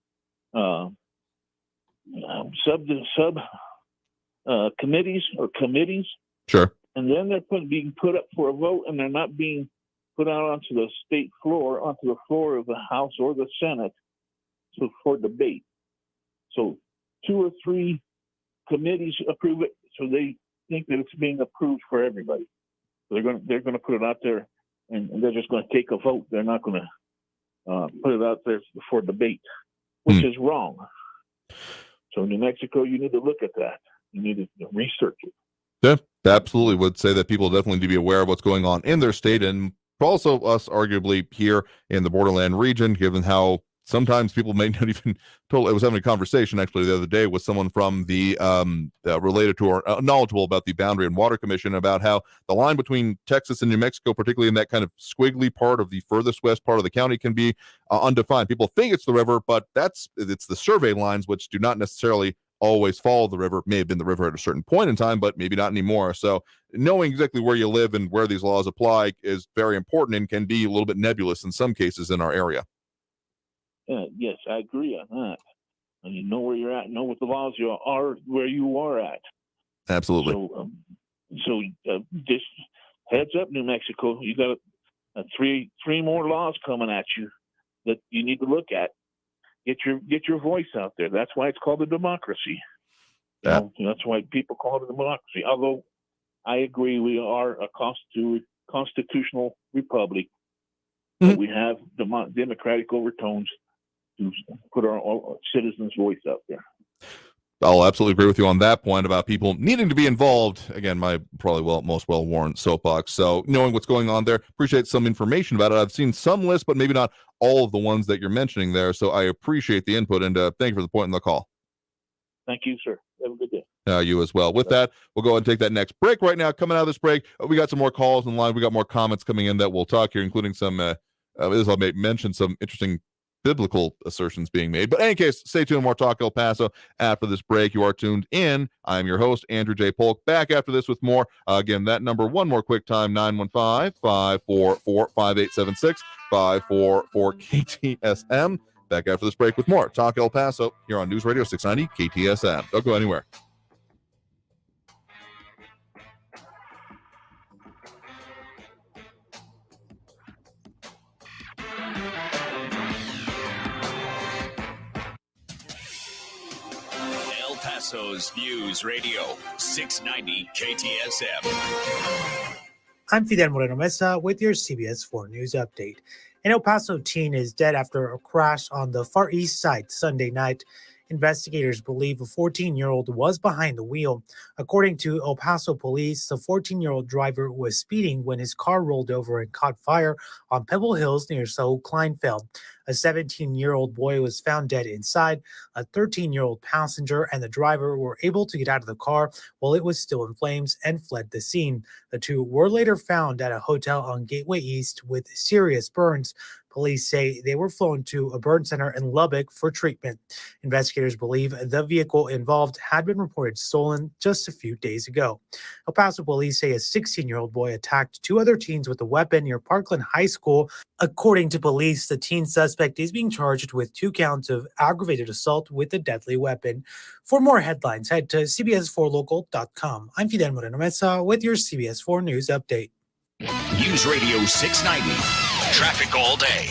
sub committees or committees. Sure. And then they're being put up for a vote, and they're not being put out onto the state floor, onto the floor of the House or the Senate for debate. So 2 or 3 committees approve it, so they think that it's being approved for everybody. So they're going to put it out there, and they're just going to take a vote. They're not going to put it out there for debate, which is wrong. So New Mexico, you need to look at that. You need to research it. Yeah, absolutely. Would say that people definitely need to be aware of what's going on in their state, and also us arguably here in the Borderland region, given how sometimes people may not even totally. I was having a conversation actually the other day with someone from the related to or knowledgeable about the Boundary and Water Commission about how the line between Texas and New Mexico, particularly in that kind of squiggly part of the furthest west part of the county, can be undefined. People think it's the river, but it's the survey lines, which do not necessarily always follow the river. It may have been the river at a certain point in time, but maybe not anymore. So knowing exactly where you live and where these laws apply is very important and can be a little bit nebulous in some cases in our area. Yes, I agree on that. And you know where you're at, know what the laws are where you are at. Absolutely. So just heads up, New Mexico. You got three more laws coming at you that you need to look at. Get your voice out there. That's why it's called a democracy. That's why people call it a democracy. Although I agree, we are a constitutional republic. But we have democratic overtones to put our citizens' voice out there. I'll absolutely agree with you on that point about people needing to be involved. Again, my probably most well-worn soapbox. So knowing what's going on there, appreciate some information about it. I've seen some lists, but maybe not all of the ones that you're mentioning there. So I appreciate the input, and thank you for the point in the call. Thank you, sir. Have a good day. You as well. With that, we'll go ahead and take that next break right now. Coming out of this break, we got some more calls in line. We got more comments coming in that we'll talk here, including some, as I mention, some interesting biblical assertions being made. But in any case, stay tuned. More Talk El Paso after this break. You are tuned in. I'm your host, Andrew J. Polk. Back after this with more. Again, that number one more quick time, 915-544-5876, 544-KTSM. Back after this break with more Talk El Paso here on News Radio 690 KTSM. Don't go anywhere. El Paso's News Radio 690 KTSM. I'm Fidel Moreno Mesa with your CBS 4 News Update. An El Paso teen is dead after a crash on the Far East Side Sunday night. Investigators believe a 14-year-old was behind the wheel. According to El Paso police, the 14-year-old driver was speeding when his car rolled over and caught fire on Pebble Hills near Saul Kleinfeld. A 17-year-old boy was found dead inside. A 13-year-old passenger and the driver were able to get out of the car while it was still in flames and fled the scene. The two were later found at a hotel on Gateway East with serious burns. Police say they were flown to a burn center in Lubbock for treatment. Investigators believe the vehicle involved had been reported stolen just a few days ago. El Paso police say a 16-year-old boy attacked two other teens with a weapon near Parkland High School. According to police, the teen suspect is being charged with 2 counts of aggravated assault with a deadly weapon. For more headlines, head to CBS4Local.com. I'm Fidel Moreno Mesa with your CBS 4 News Update. News Radio 690. Traffic all day.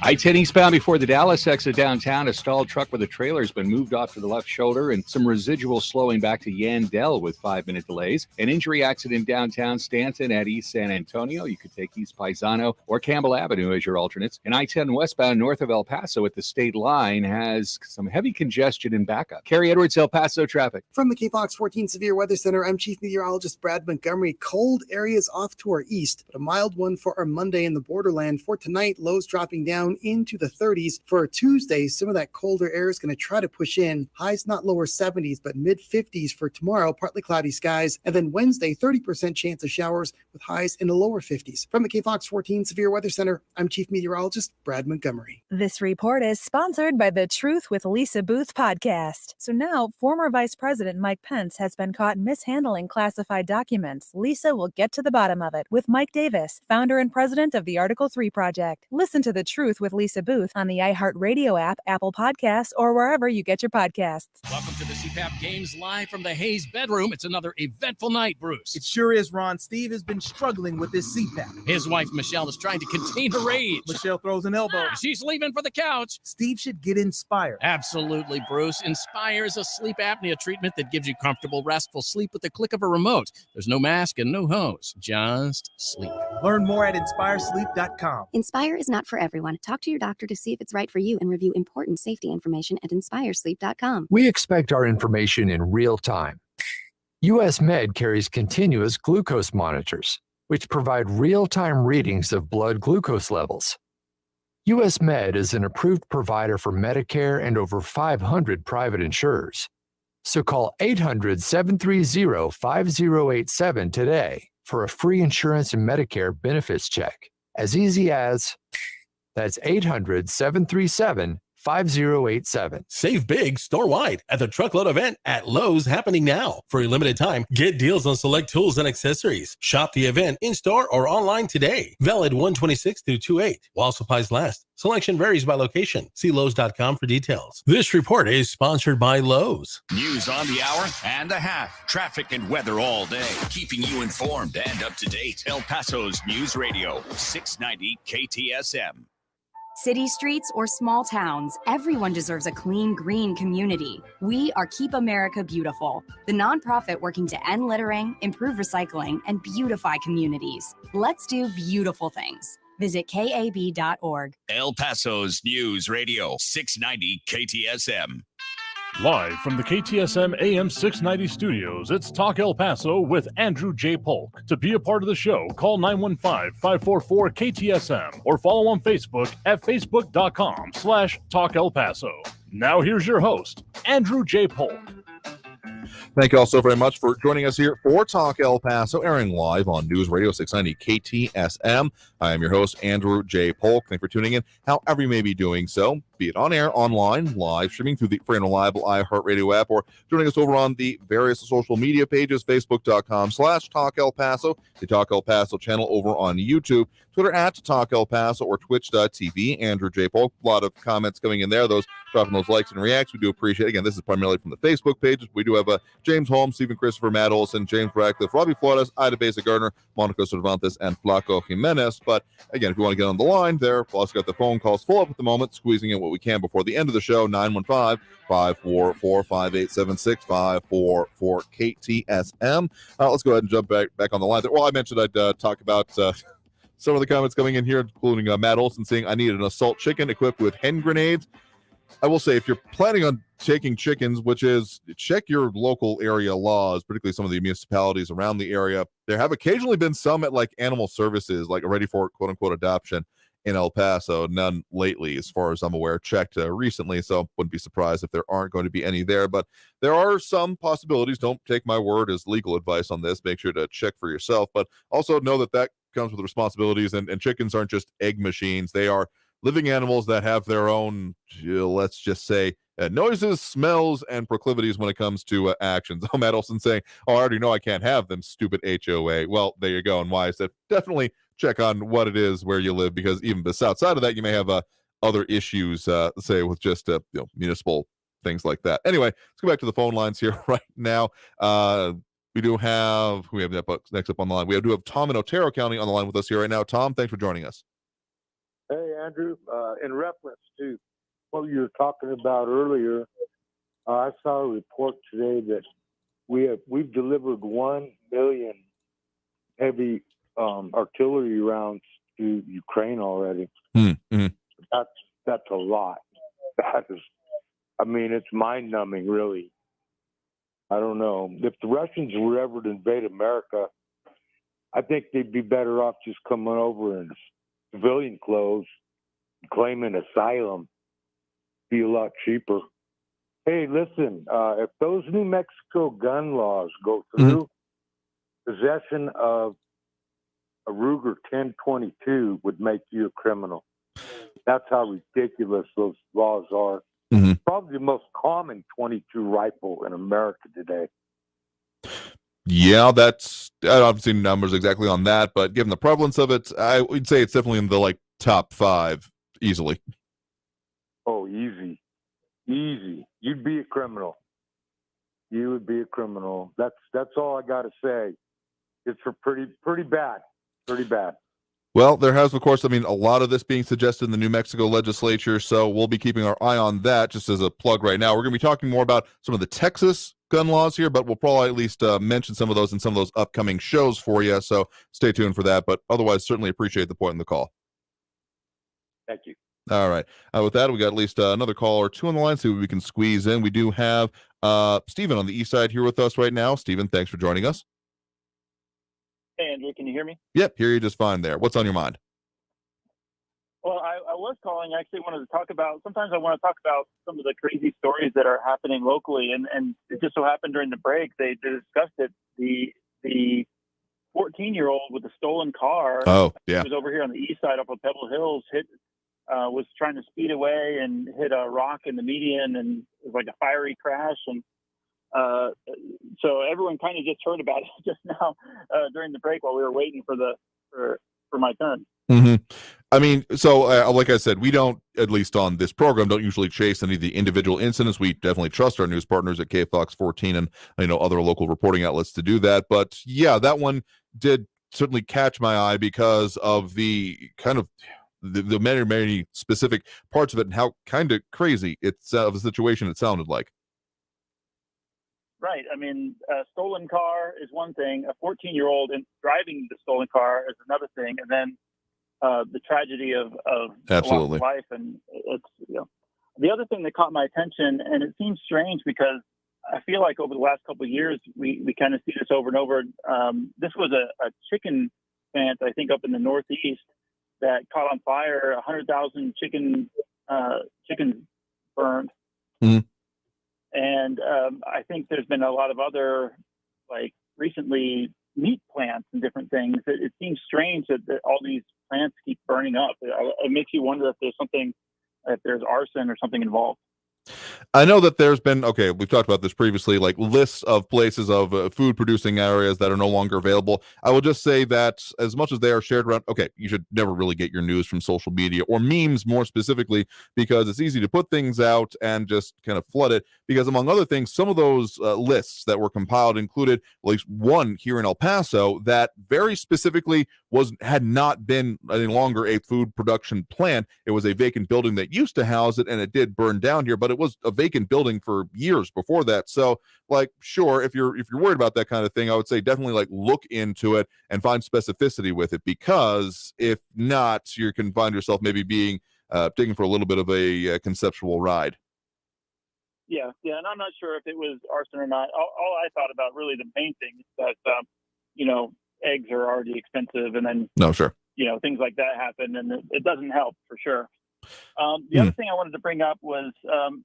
I-10 eastbound before the Dallas exit downtown. A stalled truck with a trailer has been moved off to the left shoulder, and some residual slowing back to Yandell with 5-minute delays. An injury accident downtown Stanton at East San Antonio. You could take East Paisano or Campbell Avenue as your alternates. And I-10 westbound north of El Paso at the state line has some heavy congestion and backup. Carrie Edwards, El Paso traffic. From the KFOX 14 Severe Weather Center, I'm Chief Meteorologist Brad Montgomery. Cold areas off to our east, but a mild one for our Monday in the borderland. For tonight, lows dropping down into the 30s. For Tuesday, some of that colder air is going to try to push in. Highs not lower 70s, but mid 50s for tomorrow, partly cloudy skies. And then Wednesday, 30% chance of showers with highs in the lower 50s. From the KFOX 14 Severe Weather Center, I'm Chief Meteorologist Brad Montgomery. This report is sponsored by the Truth with Lisa Booth podcast. So now, former Vice President Mike Pence has been caught mishandling classified documents. Lisa will get to the bottom of it with Mike Davis, founder and president of the Article 3 Project. Listen to The Truth with Lisa Booth on the iHeartRadio app, Apple Podcasts, or wherever you get your podcasts. Welcome to the CPAP Games live from the Hayes bedroom. It's another eventful night, Bruce. It sure is, Ron. Steve has been struggling with his CPAP. His wife, Michelle, is trying to contain her rage. Michelle throws an elbow. She's leaving for the couch. Steve should get Inspire. Absolutely, Bruce. Inspire is a sleep apnea treatment that gives you comfortable, restful sleep with the click of a remote. There's no mask and no hose. Just sleep. Learn more at InspireSleep.com. Inspire is not for everyone. Talk to your doctor to see if it's right for you and review important safety information at InspireSleep.com. We expect our information in real time. US Med carries continuous glucose monitors, which provide real-time readings of blood glucose levels. US Med is an approved provider for Medicare and over 500 private insurers. So call 800-730-5087 today for a free insurance and Medicare benefits check. As easy as that's 800-737-5087. Save big store-wide at the Truckload event at Lowe's happening now. For a limited time, get deals on select tools and accessories. Shop the event in-store or online today. Valid 1/26 through 2/8 while supplies last. Selection varies by location. See Lowe's.com for details. This report is sponsored by Lowe's. News on the hour and a half. Traffic and weather all day. Keeping you informed and up to date. El Paso's News Radio, 690 KTSM. City streets or small towns, everyone deserves a clean, green community. We are Keep America Beautiful, the nonprofit working to end littering, improve recycling, and beautify communities. Let's do beautiful things. Visit KAB.org. El Paso's News Radio, 690 KTSM. Live from the KTSM AM 690 studios, it's Talk El Paso with Andrew J. Polk. To be a part of the show, call 915-544-KTSM or follow on Facebook at facebook.com/Talk El Paso. Now here's your host, Andrew J. Polk. Thank you all so very much for joining us here for Talk El Paso, airing live on News Radio 690 KTSM. I am your host, Andrew J. Polk. Thank you for tuning in, however you may be doing so, be it on air, online, live streaming through the free and reliable iHeartRadio app, or joining us over on the various social media pages, facebook.com/Talk El Paso, the Talk El Paso channel over on YouTube, Twitter at Talk El Paso, or twitch.tv, Andrew J. Polk. A lot of comments coming in there, those dropping those likes and reacts. We do appreciate it. Again, this is primarily from the Facebook pages. We do have James Holmes, Stephen Christopher, Matt Olson, James Radcliffe, Robbie Flores, Ida Beza Gardner, Monica Cervantes, and Flaco Jimenez. But again, if you want to get on the line there, we've also got the phone calls full up at the moment, squeezing in what we can before the end of the show. 915-544-5876, 544-KTSM. Let's go ahead and jump back on the line. Well, I mentioned I'd talk about some of the comments coming in here, including Matt Olson saying, I need an assault chicken equipped with hen grenades. I will say, if you're planning on taking chickens, which is check your local area laws, particularly some of the municipalities around the area. There have occasionally been some at like animal services, like ready for quote unquote adoption in El Paso. None lately, as far as I'm aware, checked recently. So wouldn't be surprised if there aren't going to be any there, but there are some possibilities. Don't take my word as legal advice on this. Make sure to check for yourself, but also know that comes with responsibilities, and chickens aren't just egg machines. They are living animals that have their own, let's just say, noises, smells, and proclivities when it comes to actions. Oh, Matt Olson saying, I already know I can't have them, stupid HOA. Well, there you go. And why I said definitely check on what it is where you live, because even outside of that, you may have other issues, say, with just municipal things like that. Anyway, let's go back to the phone lines here right now. We have that next up on the line. We do have Tom in Otero County on the line with us here right now. Tom, thanks for joining us. Hey, Andrew, in reference to what you were talking about earlier, I saw a report today that we've delivered 1 million heavy artillery rounds to Ukraine already. Mm-hmm. That's a lot. It's mind-numbing, really. I don't know. If the Russians were ever to invade America, I think they'd be better off just coming over in civilian clothes, claiming asylum. Be a lot cheaper. Hey, listen, if those New Mexico gun laws go through, possession of a Ruger 10/22 would make you a criminal. That's how ridiculous those laws are. Mm-hmm. Probably the most common 22 rifle in America today. Yeah, I haven't seen numbers exactly on that, but given the prevalence of it, I would say it's definitely in the top 5 easily. Oh, easy. You'd be a criminal. You would be a criminal. That's all I got to say. It's pretty bad. Pretty bad. Well, there has, of course, a lot of this being suggested in the New Mexico legislature, so we'll be keeping our eye on that. Just as a plug right now, we're going to be talking more about some of the Texas gun laws here, but we'll probably at least mention some of those in some of those upcoming shows for you, so stay tuned for that. But otherwise, certainly appreciate the point in the call. Thank you. All right. With that, we got at least another call or two on the line, see what we can squeeze in. We do have Stephen on the east side here with us right now. Stephen, thanks for joining us. Hey, Andrew, can you hear me? Yep, hear you just fine there. What's on your mind? Well, I was calling. I actually wanted to talk about, sometimes I want to talk about some of the crazy stories that are happening locally. And it just so happened during the break, they discussed it. The 14-year-old with the stolen car. Oh, yeah. He was over here on the east side up on Pebble Hills, was trying to speed away and hit a rock in the median, and it was like a fiery crash. And so everyone kind of just heard about it just now during the break while we were waiting for my turn. Mm-hmm. I mean, so like I said, we don't, at least on this program, don't usually chase any of the individual incidents. We definitely trust our news partners at KFOX 14 and other local reporting outlets to do that. But yeah, that one did certainly catch my eye because of the kind of the many, many specific parts of it and how kind of crazy it's of a situation it sounded like. Right. I mean, a stolen car is one thing. A 14-year-old driving the stolen car is another thing. And then the tragedy of Absolutely. life. And it's, the other thing that caught my attention, and it seems strange because I feel like over the last couple of years, we kind of see this over and over. This was a chicken plant, I think, up in the Northeast that caught on fire. 100,000 chickens burned. Mm-hmm. And I think there's been a lot of other, like recently, meat plants and different things. It seems strange that all these plants keep burning up. It makes you wonder if there's arson or something involved. I know that there's been, we've talked about this previously, like lists of places of food producing areas that are no longer available. I will just say that as much as they are shared around, you should never really get your news from social media or memes more specifically, because it's easy to put things out and just kind of flood it. Because among other things, some of those lists that were compiled included at least one here in El Paso that very specifically had not been any longer a food production plant. It was a vacant building that used to house it, and it did burn down here, but it was a vacant building for years before that. So, sure, if you're worried about that kind of thing, I would say definitely look into it and find specificity with it, because if not, you can find yourself maybe being taken for a little bit of a conceptual ride. Yeah, and I'm not sure if it was arson or not. All I thought about, really, the main thing is that eggs are already expensive, and then no, sure, things like that happen, and it doesn't help for sure. The other thing I wanted to bring up was recently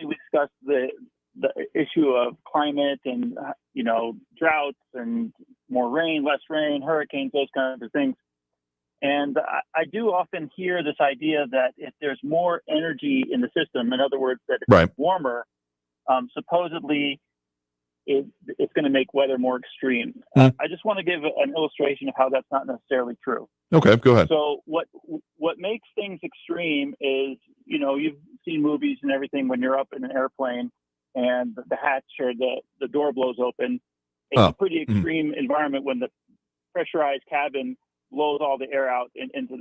we discussed the issue of climate and droughts and more rain, less rain, hurricanes, those kinds of things. And I do often hear this idea that if there's more energy in the system, in other words, that it's warmer, supposedly it's going to make weather more extreme. I just want to give an illustration of how that's not necessarily true. Okay, go ahead. So what makes things extreme is, you've seen movies and everything when you're up in an airplane and the hatch or the door blows open. It's a pretty extreme environment when the pressurized cabin blows all the air out into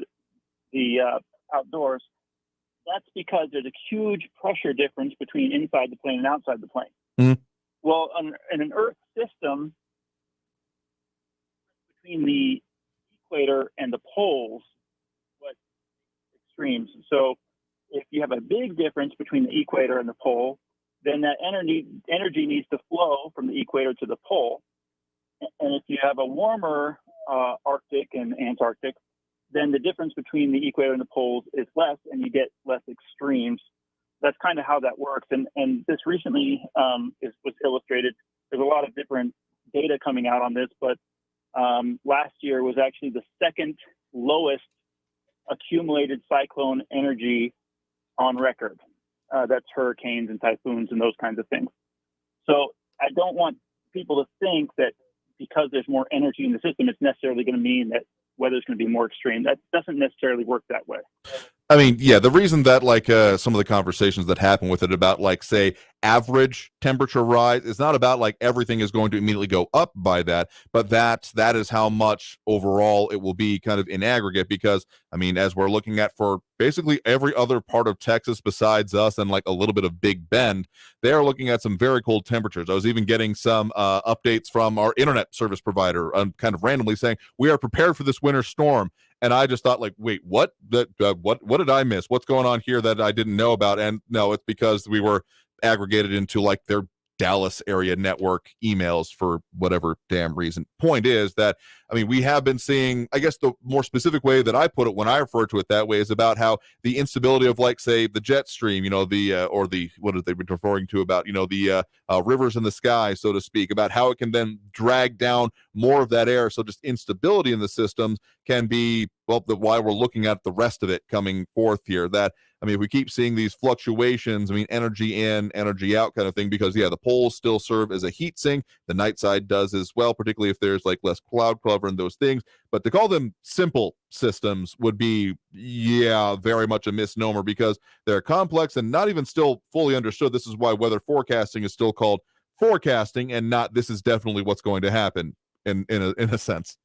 the outdoors. That's because there's a huge pressure difference between inside the plane and outside the plane. Mm-hmm. Well, in an Earth system, between the equator and the poles, what extremes. So if you have a big difference between the equator and the pole, then that energy needs to flow from the equator to the pole. And if you have a warmer Arctic and Antarctic, then the difference between the equator and the poles is less, and you get less extremes. That's kind of how that works. And this recently was illustrated. There's a lot of different data coming out on this, but last year was actually the second lowest accumulated cyclone energy on record. That's hurricanes and typhoons and those kinds of things. So I don't want people to think that because there's more energy in the system, it's necessarily going to mean that weather's going to be more extreme. That doesn't necessarily work that way. I mean, yeah, the reason that some of the conversations that happen with it about say average temperature rise is not about everything is going to immediately go up by that, but that is how much overall it will be kind of in aggregate. Because I mean, as we're looking at for basically every other part of Texas besides us and a little bit of Big Bend, they are looking at some very cold temperatures. I was even getting some updates from our internet service provider kind of randomly saying we are prepared for this winter storm. And I just thought, wait, what? What did I miss? What's going on here that I didn't know about? And no, it's because we were aggregated into their Dallas area network emails for whatever damn reason. Point is that, I mean, we have been seeing, I guess the more specific way that I put it when I refer to it that way is about how the instability of, like, say, the jet stream, you know, what have they been referring to about, you know, the rivers in the sky, so to speak, about how it can then drag down more of that air. So just instability in the systems can be, well, why we're looking at the rest of it coming forth here. That, I mean, if we keep seeing these fluctuations, I mean, energy in, energy out kind of thing, because, yeah, the poles still serve as a heat sink. The night side does as well, particularly if there's, like, less cloud cover and those things. But to call them simple systems would be, yeah, very much a misnomer, because they're complex and not even still fully understood. This is why weather forecasting is still called forecasting and not this is definitely what's going to happen in a sense.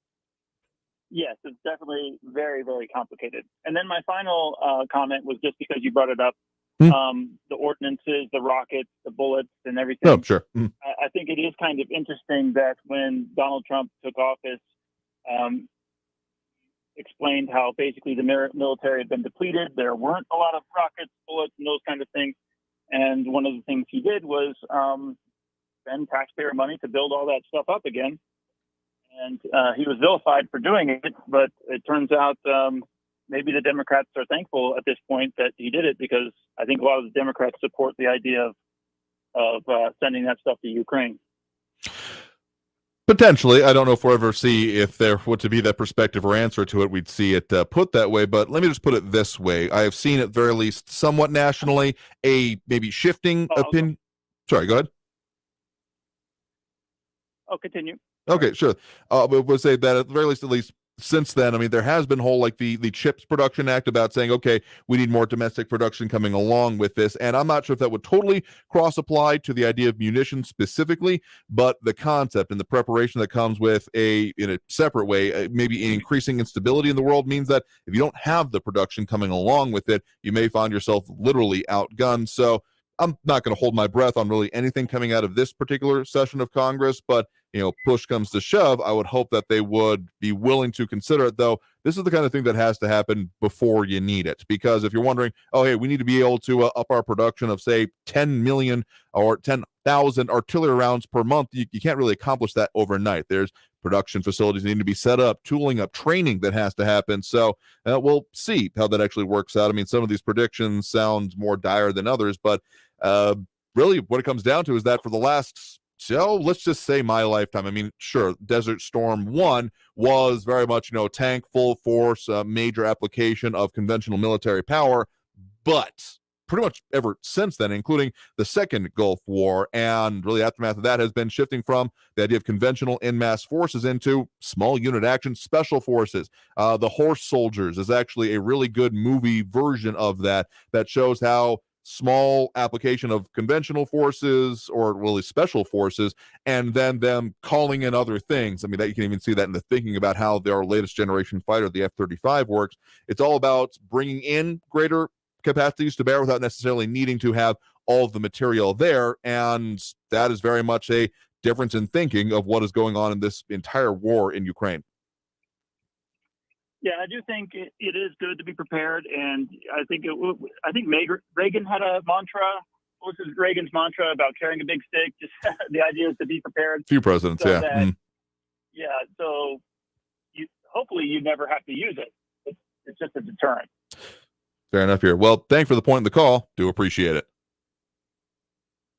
Yes, it's definitely very, very complicated. And then my final comment was just because you brought it up, the ordnances, the rockets, the bullets, and everything. Oh, sure. I think it is kind of interesting that when Donald Trump took office, explained how basically the military had been depleted. There weren't a lot of rockets, bullets, and those kind of things. And one of the things he did was spend taxpayer money to build all that stuff up again. And he was vilified for doing it, but it turns out maybe the Democrats are thankful at this point that he did it, because I think a lot of the Democrats support the idea of sending that stuff to Ukraine. Potentially. I don't know if we'll ever see if there were to be that perspective or answer to it. We'd see it put that way, but let me just put it this way. I have seen at very least somewhat nationally a maybe shifting opinion. Sorry, go ahead. Oh, continue. Okay, sure. We'll say that at the very least since then, I mean, there has been whole, like, the CHIPS Production Act about saying, okay, we need more domestic production coming along with this. And I'm not sure if that would totally cross-apply to the idea of munitions specifically, but the concept and the preparation that comes with in a separate way, maybe increasing instability in the world means that if you don't have the production coming along with it, you may find yourself literally outgunned. So I'm not going to hold my breath on really anything coming out of this particular session of Congress, but, you know, push comes to shove, I would hope that they would be willing to consider it, though. This is the kind of thing that has to happen before you need it, because if you're wondering, oh, hey, we need to be able to up our production of, say, 10 million or 10,000 artillery rounds per month, you can't really accomplish that overnight. There's production facilities need to be set up, tooling up, training that has to happen. So we'll see how that actually works out. I mean, some of these predictions sound more dire than others, but really what it comes down to is that for the last, so let's just say my lifetime, I mean, sure, Desert Storm 1 was very much, you know, tank, full force, major application of conventional military power, but pretty much ever since then, including the second Gulf War, and really aftermath of that has been shifting from the idea of conventional en masse forces into small unit action special forces. The Horse Soldiers is actually a really good movie version of that shows how small application of conventional forces, or really special forces, and then them calling in other things. I mean, that you can even see that in the thinking about how their latest generation fighter, the F-35, works. It's all about bringing in greater capacities to bear without necessarily needing to have all of the material there, and that is very much a difference in thinking of what is going on in this entire war in Ukraine. Yeah, I do think it is good to be prepared, and I think Reagan had a mantra. What was Reagan's mantra about carrying a big stick? Just the idea is to be prepared. A few presidents, so yeah. That, yeah, so hopefully you never have to use it. It's just a deterrent. Fair enough here. Well, thanks for the point in the call. Do appreciate it.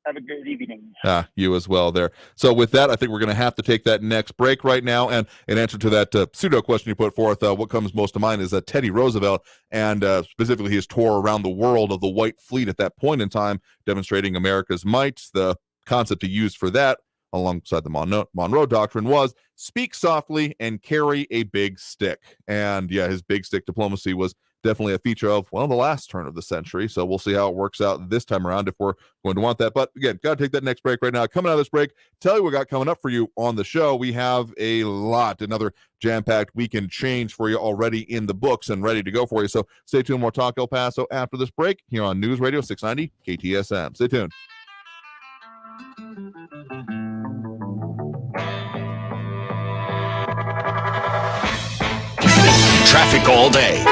Have a good evening. You as well there. So with that, I think we're going to have to take that next break right now. And in answer to that pseudo question you put forth, what comes most to mind is Teddy Roosevelt, and specifically his tour around the world of the White Fleet at that point in time, demonstrating America's might. The concept he used for that, alongside the Monroe Doctrine, was speak softly and carry a big stick. And yeah, his big stick diplomacy was definitely a feature of, well, the last turn of the century. So we'll see how it works out this time around if we're going to want that. But again, got to take that next break right now. Coming out of this break, tell you what we got coming up for you on the show. We have another jam-packed weekend change for you already in the books and ready to go for you. So stay tuned. More Talk El Paso after this break here on News Radio 690 KTSM. Stay tuned. Traffic all day.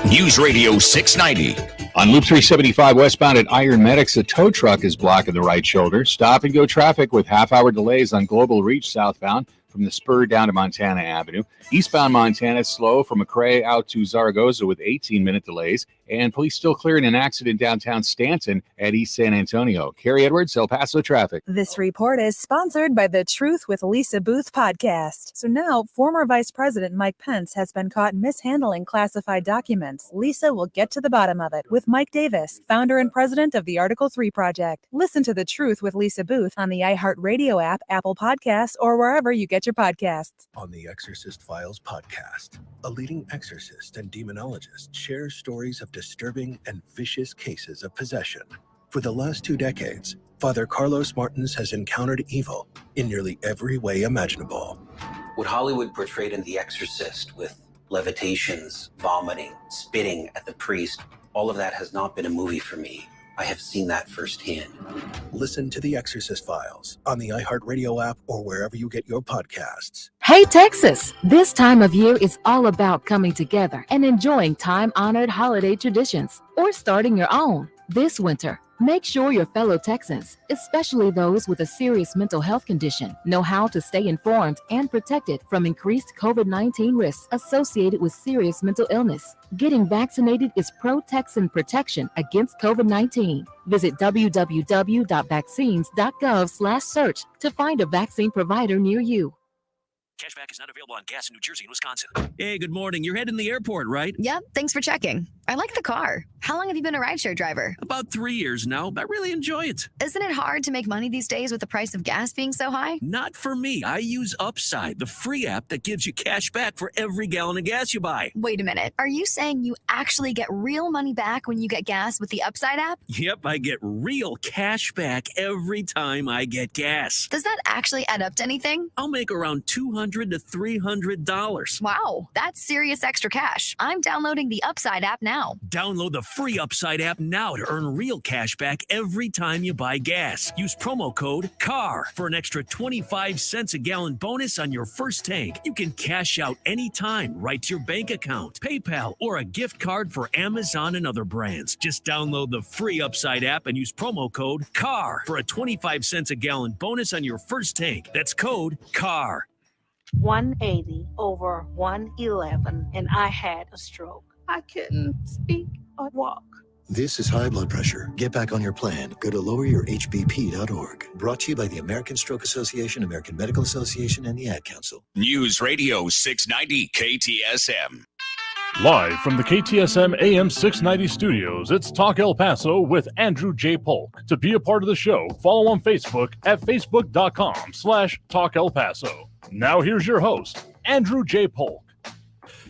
News Radio 690 On Loop 375 westbound at Iron Medics, a tow truck is blocking the right shoulder. Stop and go traffic with half-hour delays on Global Reach southbound from the spur down to Montana Avenue. Eastbound Montana is slow from McRae out to Zaragoza with 18-minute delays. And police still clearing an accident downtown Stanton at East San Antonio. Carrie Edwards, El Paso traffic. This report is sponsored by the Truth with Lisa Booth podcast. So now, former Vice President Mike Pence has been caught mishandling classified documents. Lisa will get to the bottom of it with Mike Davis, founder and president of the Article 3 Project. Listen to The Truth with Lisa Booth on the iHeartRadio app, Apple Podcasts, or wherever you get your podcasts. On the Exorcist Files podcast, a leading exorcist and demonologist shares stories of disturbing and vicious cases of possession. For the last 2 decades, Father Carlos Martins has encountered evil in nearly every way imaginable. What Hollywood portrayed in The Exorcist with levitations, vomiting, spitting at the priest, all of that has not been a movie for me. I have seen that firsthand. Listen to The Exorcist Files on the iHeartRadio app or wherever you get your podcasts. Hey, Texas! This time of year is all about coming together and enjoying time-honored holiday traditions or starting your own. This winter, make sure your fellow Texans, especially those with a serious mental health condition, know how to stay informed and protected from increased COVID-19 risks associated with serious mental illness. Getting vaccinated is pro-Texan protection against COVID-19. Visit www.vaccines.gov/search to find a vaccine provider near you. Cashback is not available on gas in New Jersey and Wisconsin. Hey, good morning. You're heading to the airport, right? Yep, thanks for checking. I like the car. How long have you been a rideshare driver? About 3 years now, but I really enjoy it. Isn't it hard to make money these days with the price of gas being so high? Not for me. I use Upside, the free app that gives you cash back for every gallon of gas you buy. Wait a minute. Are you saying you actually get real money back when you get gas with the Upside app? Yep, I get real cash back every time I get gas. Does that actually add up to anything? I'll make around $200 to $300. Wow, that's serious extra cash. I'm downloading the Upside app now. Download the free Upside app now to earn real cash back every time you buy gas. Use promo code CAR for an extra 25 cents a gallon bonus on your first tank. You can cash out anytime right to your bank account, PayPal, or a gift card for Amazon and other brands. Just download the free Upside app and use promo code CAR for a 25 cents a gallon bonus on your first tank. That's code CAR. 180 over 111, and I had a stroke. I couldn't speak or walk. This is high blood pressure. Get back on your plan. Go to loweryourhbp.org. Brought to you by the American Stroke Association, American Medical Association, and the Ad Council. News Radio 690 KTSM. Live from the KTSM AM 690 studios, it's Talk El Paso with Andrew J. Polk. To be a part of the show, follow on Facebook at facebook.com/Talk El Paso. Now here's your host, Andrew J. Polk.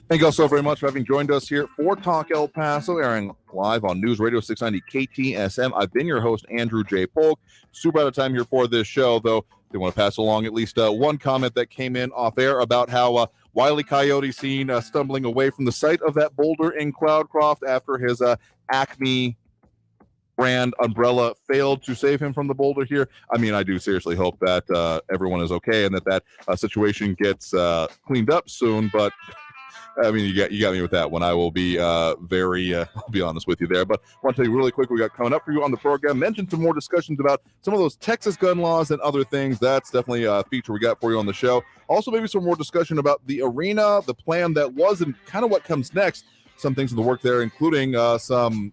Thank you all so very much for having joined us here for Talk El Paso, airing live on News Radio 690 KTSM. I've been your host, Andrew J. Polk. Super out of time here for this show, though. They want to pass along at least one comment that came in off air about how Wile E. Coyote seen stumbling away from the site of that boulder in Cloudcroft after his Acme brand umbrella failed to save him from the boulder here. I mean, I do seriously hope that everyone is okay and that situation gets cleaned up soon, but I mean, you got me with that one. I will be I'll be honest with you there. But I want to tell you really quick, we got coming up for you on the program. Mentioned some more discussions about some of those Texas gun laws and other things. That's definitely a feature we got for you on the show. Also, maybe some more discussion about the arena, the plan that was, and kind of what comes next. Some things in the work there, including some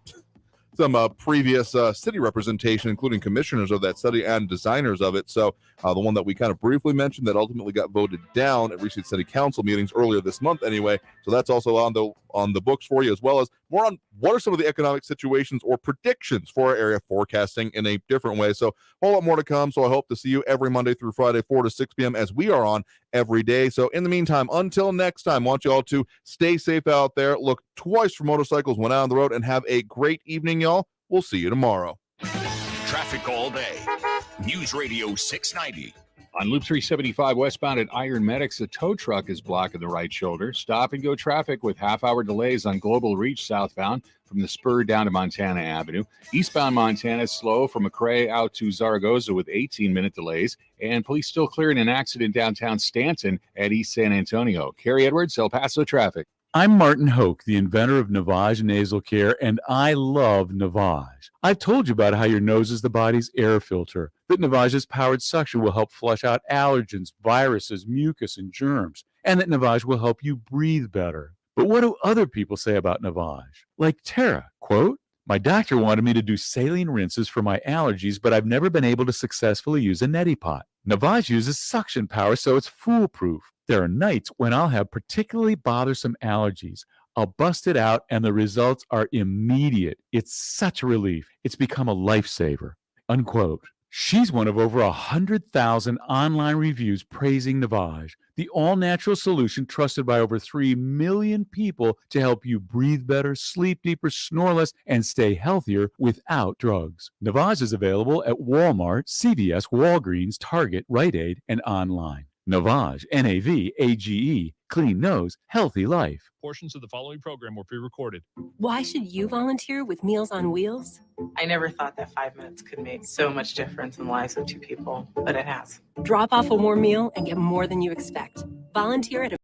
previous city representation, including commissioners of that study and designers of it. So the one that we kind of briefly mentioned that ultimately got voted down at recent city council meetings earlier this month anyway. So that's also on the books for you, as well as more on what are some of the economic situations or predictions for our area, forecasting in a different way. So a whole lot more to come. So I hope to see you every Monday through Friday, 4 to 6 p.m. as we are on every day. So in the meantime, until next time, I want you all to stay safe out there. Look twice for motorcycles when out on the road, and have a great evening, y'all. We'll see you tomorrow. Traffic all day. News Radio 690. On Loop 375 westbound at Iron Medics, a tow truck is blocking the right shoulder. Stop and go traffic with half-hour delays on Global Reach southbound from the spur down to Montana Avenue. Eastbound Montana is slow from McRae out to Zaragoza with 18-minute delays. And police still clearing an accident downtown Stanton at East San Antonio. Carrie Edwards, El Paso traffic. I'm Martin Hoke, the inventor of Navage Nasal Care, and I love Navage. I've told you about how your nose is the body's air filter, that Navage's powered suction will help flush out allergens, viruses, mucus, and germs, and that Navage will help you breathe better. But what do other people say about Navage? Like Tara, quote, "My doctor wanted me to do saline rinses for my allergies, but I've never been able to successfully use a neti pot. Navage uses suction power, so it's foolproof. There are nights when I'll have particularly bothersome allergies. I'll bust it out, and the results are immediate. It's such a relief. It's become a lifesaver," unquote. She's one of over 100,000 online reviews praising Navage, the all-natural solution trusted by over 3 million people to help you breathe better, sleep deeper, snore less, and stay healthier without drugs. Navage is available at Walmart, CVS, Walgreens, Target, Rite Aid, and online. Navage, Navage, clean nose, healthy life. Portions of the following program were pre-recorded. Why should you volunteer with Meals on Wheels? I never thought that 5 minutes could make so much difference in the lives of two people, but it has. Drop off a warm meal and get more than you expect. Volunteer at a